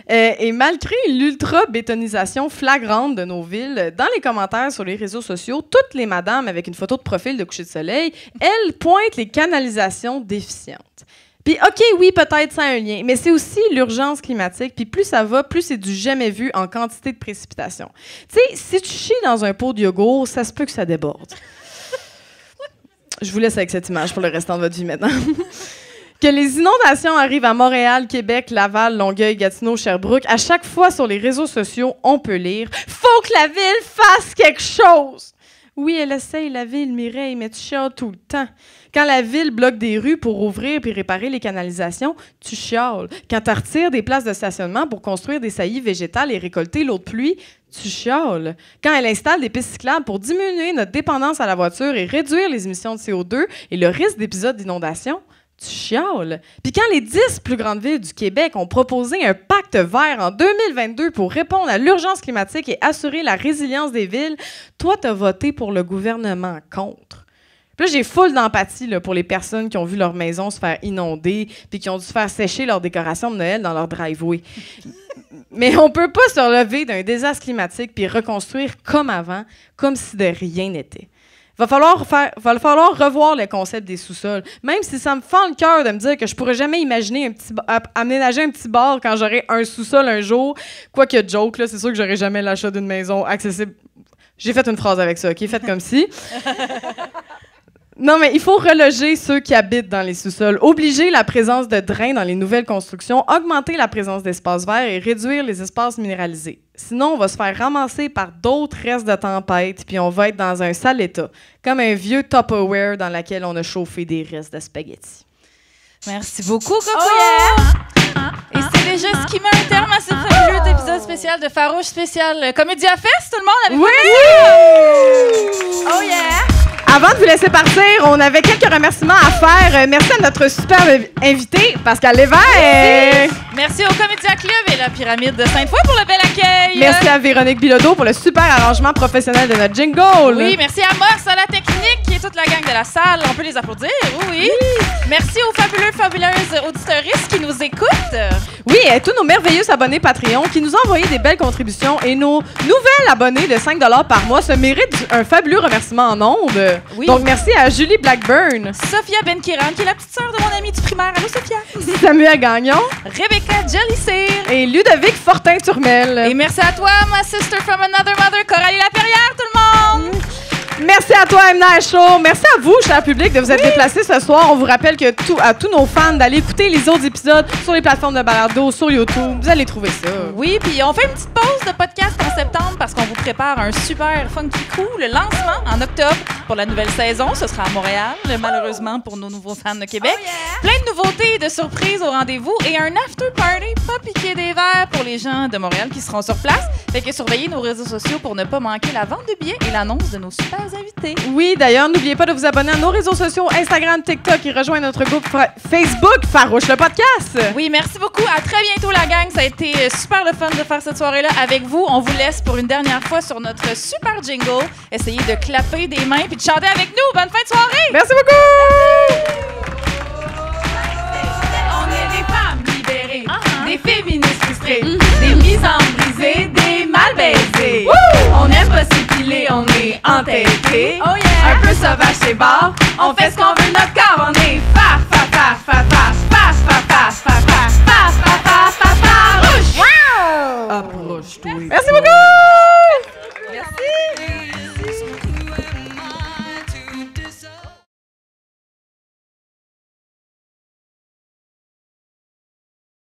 Et malgré l'ultra-bétonisation flagrante de nos villes, dans les commentaires sur les réseaux sociaux, toutes les madames avec une photo de profil de coucher de soleil, elles pointent les canalisations déficientes. Puis, OK, oui, peut-être ça a un lien, mais c'est aussi l'urgence climatique. Puis plus ça va, plus c'est du jamais vu en quantité de précipitations. Tu sais, si tu chies dans un pot de yogourt, ça se peut que ça déborde. Je vous laisse avec cette image pour le restant de votre vie maintenant. Que les inondations arrivent à Montréal, Québec, Laval, Longueuil, Gatineau, Sherbrooke, à chaque fois sur les réseaux sociaux, on peut lire « Faut que la ville fasse quelque chose! » Oui, elle essaye, la ville, Mireille, mais tu chiales tout le temps. Quand la ville bloque des rues pour ouvrir puis réparer les canalisations, tu chiales. Quand tu retires des places de stationnement pour construire des saillies végétales et récolter l'eau de pluie, tu chiales. Quand elle installe des pistes cyclables pour diminuer notre dépendance à la voiture et réduire les émissions de CO2 et le risque d'épisodes d'inondation, tu chiales. Puis quand les 10 plus grandes villes du Québec ont proposé un pacte vert en 2022 pour répondre à l'urgence climatique et assurer la résilience des villes, toi, t'as voté pour le gouvernement contre. Puis là, j'ai full d'empathie là, pour les personnes qui ont vu leur maison se faire inonder puis qui ont dû faire sécher leurs décorations de Noël dans leur driveway. Mais on peut pas se relever d'un désastre climatique puis reconstruire comme avant, comme si de rien n'était. Va falloir revoir le concept des sous-sols. Même si ça me fend le cœur de me dire que je pourrais jamais imaginer aménager un petit bar quand j'aurai un sous-sol un jour. Quoique joke, là, c'est sûr que j'aurai jamais l'achat d'une maison accessible. J'ai fait une phrase avec ça, OK? Faites comme si. Non, mais il faut reloger ceux qui habitent dans les sous-sols, obliger la présence de drains dans les nouvelles constructions, augmenter la présence d'espaces verts et réduire les espaces minéralisés. Sinon, on va se faire ramasser par d'autres restes de tempête, puis on va être dans un sale état, comme un vieux Tupperware dans lequel on a chauffé des restes de spaghettis. Merci beaucoup, Coco! Oh yeah! Et c'est déjà ce qui met un terme à ce fabuleux épisode spécial de Farouche spécial Comédia Fest, tout le monde avec Oui! Oh yeah! Avant de vous laisser partir, on avait quelques remerciements à faire. Merci à notre superbe invité, Pascal Lévesque. Merci au Comédia Club et la Pyramide de Sainte-Foy pour le bel accueil. Merci à Véronique Bilodeau pour le super arrangement professionnel de notre jingle. Oui, merci à Morse à la technique. et toute la gang de la salle. On peut les applaudir, oui. Merci aux fabuleuses auditeuristes qui nous écoutent. Oui, et tous nos merveilleux abonnés Patreon qui nous ont envoyé des belles contributions et nos nouvelles abonnés de 5 $ par mois se méritent un fabuleux remerciement en ondes. Oui. Donc, merci à Julie Blackburn, Sophia Benkiran, qui est la petite sœur de mon amie du primaire. Allô, Sophia? Samuel Gagnon Rebecca Jellysear. et Ludovic Fortin-Turmel. Et merci à toi, ma sister from another mother, Coralie Laperrière, tout le monde! Merci à toi, M. Night Show. Merci à vous, cher public, de vous être déplacés ce soir. On vous rappelle que à tous nos fans d'aller écouter les autres épisodes sur les plateformes de balado, sur YouTube. Vous allez trouver ça. Oui, puis on fait une petite pause de podcast en septembre parce qu'on vous prépare un super funky coup, le lancement en octobre pour la nouvelle saison. Ce sera à Montréal, malheureusement pour nos nouveaux fans de Québec. Plein de nouveautés et de surprises au rendez-vous et un after party pas piqué des verres pour les gens de Montréal qui seront sur place. Fait que surveillez nos réseaux sociaux pour ne pas manquer la vente de billets et l'annonce de nos super invités. Oui, d'ailleurs, n'oubliez pas de vous abonner à nos réseaux sociaux, Instagram, TikTok et rejoindre notre groupe Facebook Farouche le podcast. Oui, merci beaucoup. À très bientôt, la gang. Ça a été super le fun de faire cette soirée-là avec vous. On vous laisse pour une dernière fois sur notre super jingle. Essayez de clapper des mains puis de chanter avec nous. Bonne fin de soirée! Merci beaucoup! On est des femmes libérées, des féministes frustrées, des misanthropes brisées, des mal baisées. On aime pas s'épiler, on est entêtés. Un peu sauvage chez bar, on fait ce qu'on veut de notre corps. On est farouche. Approche-toi.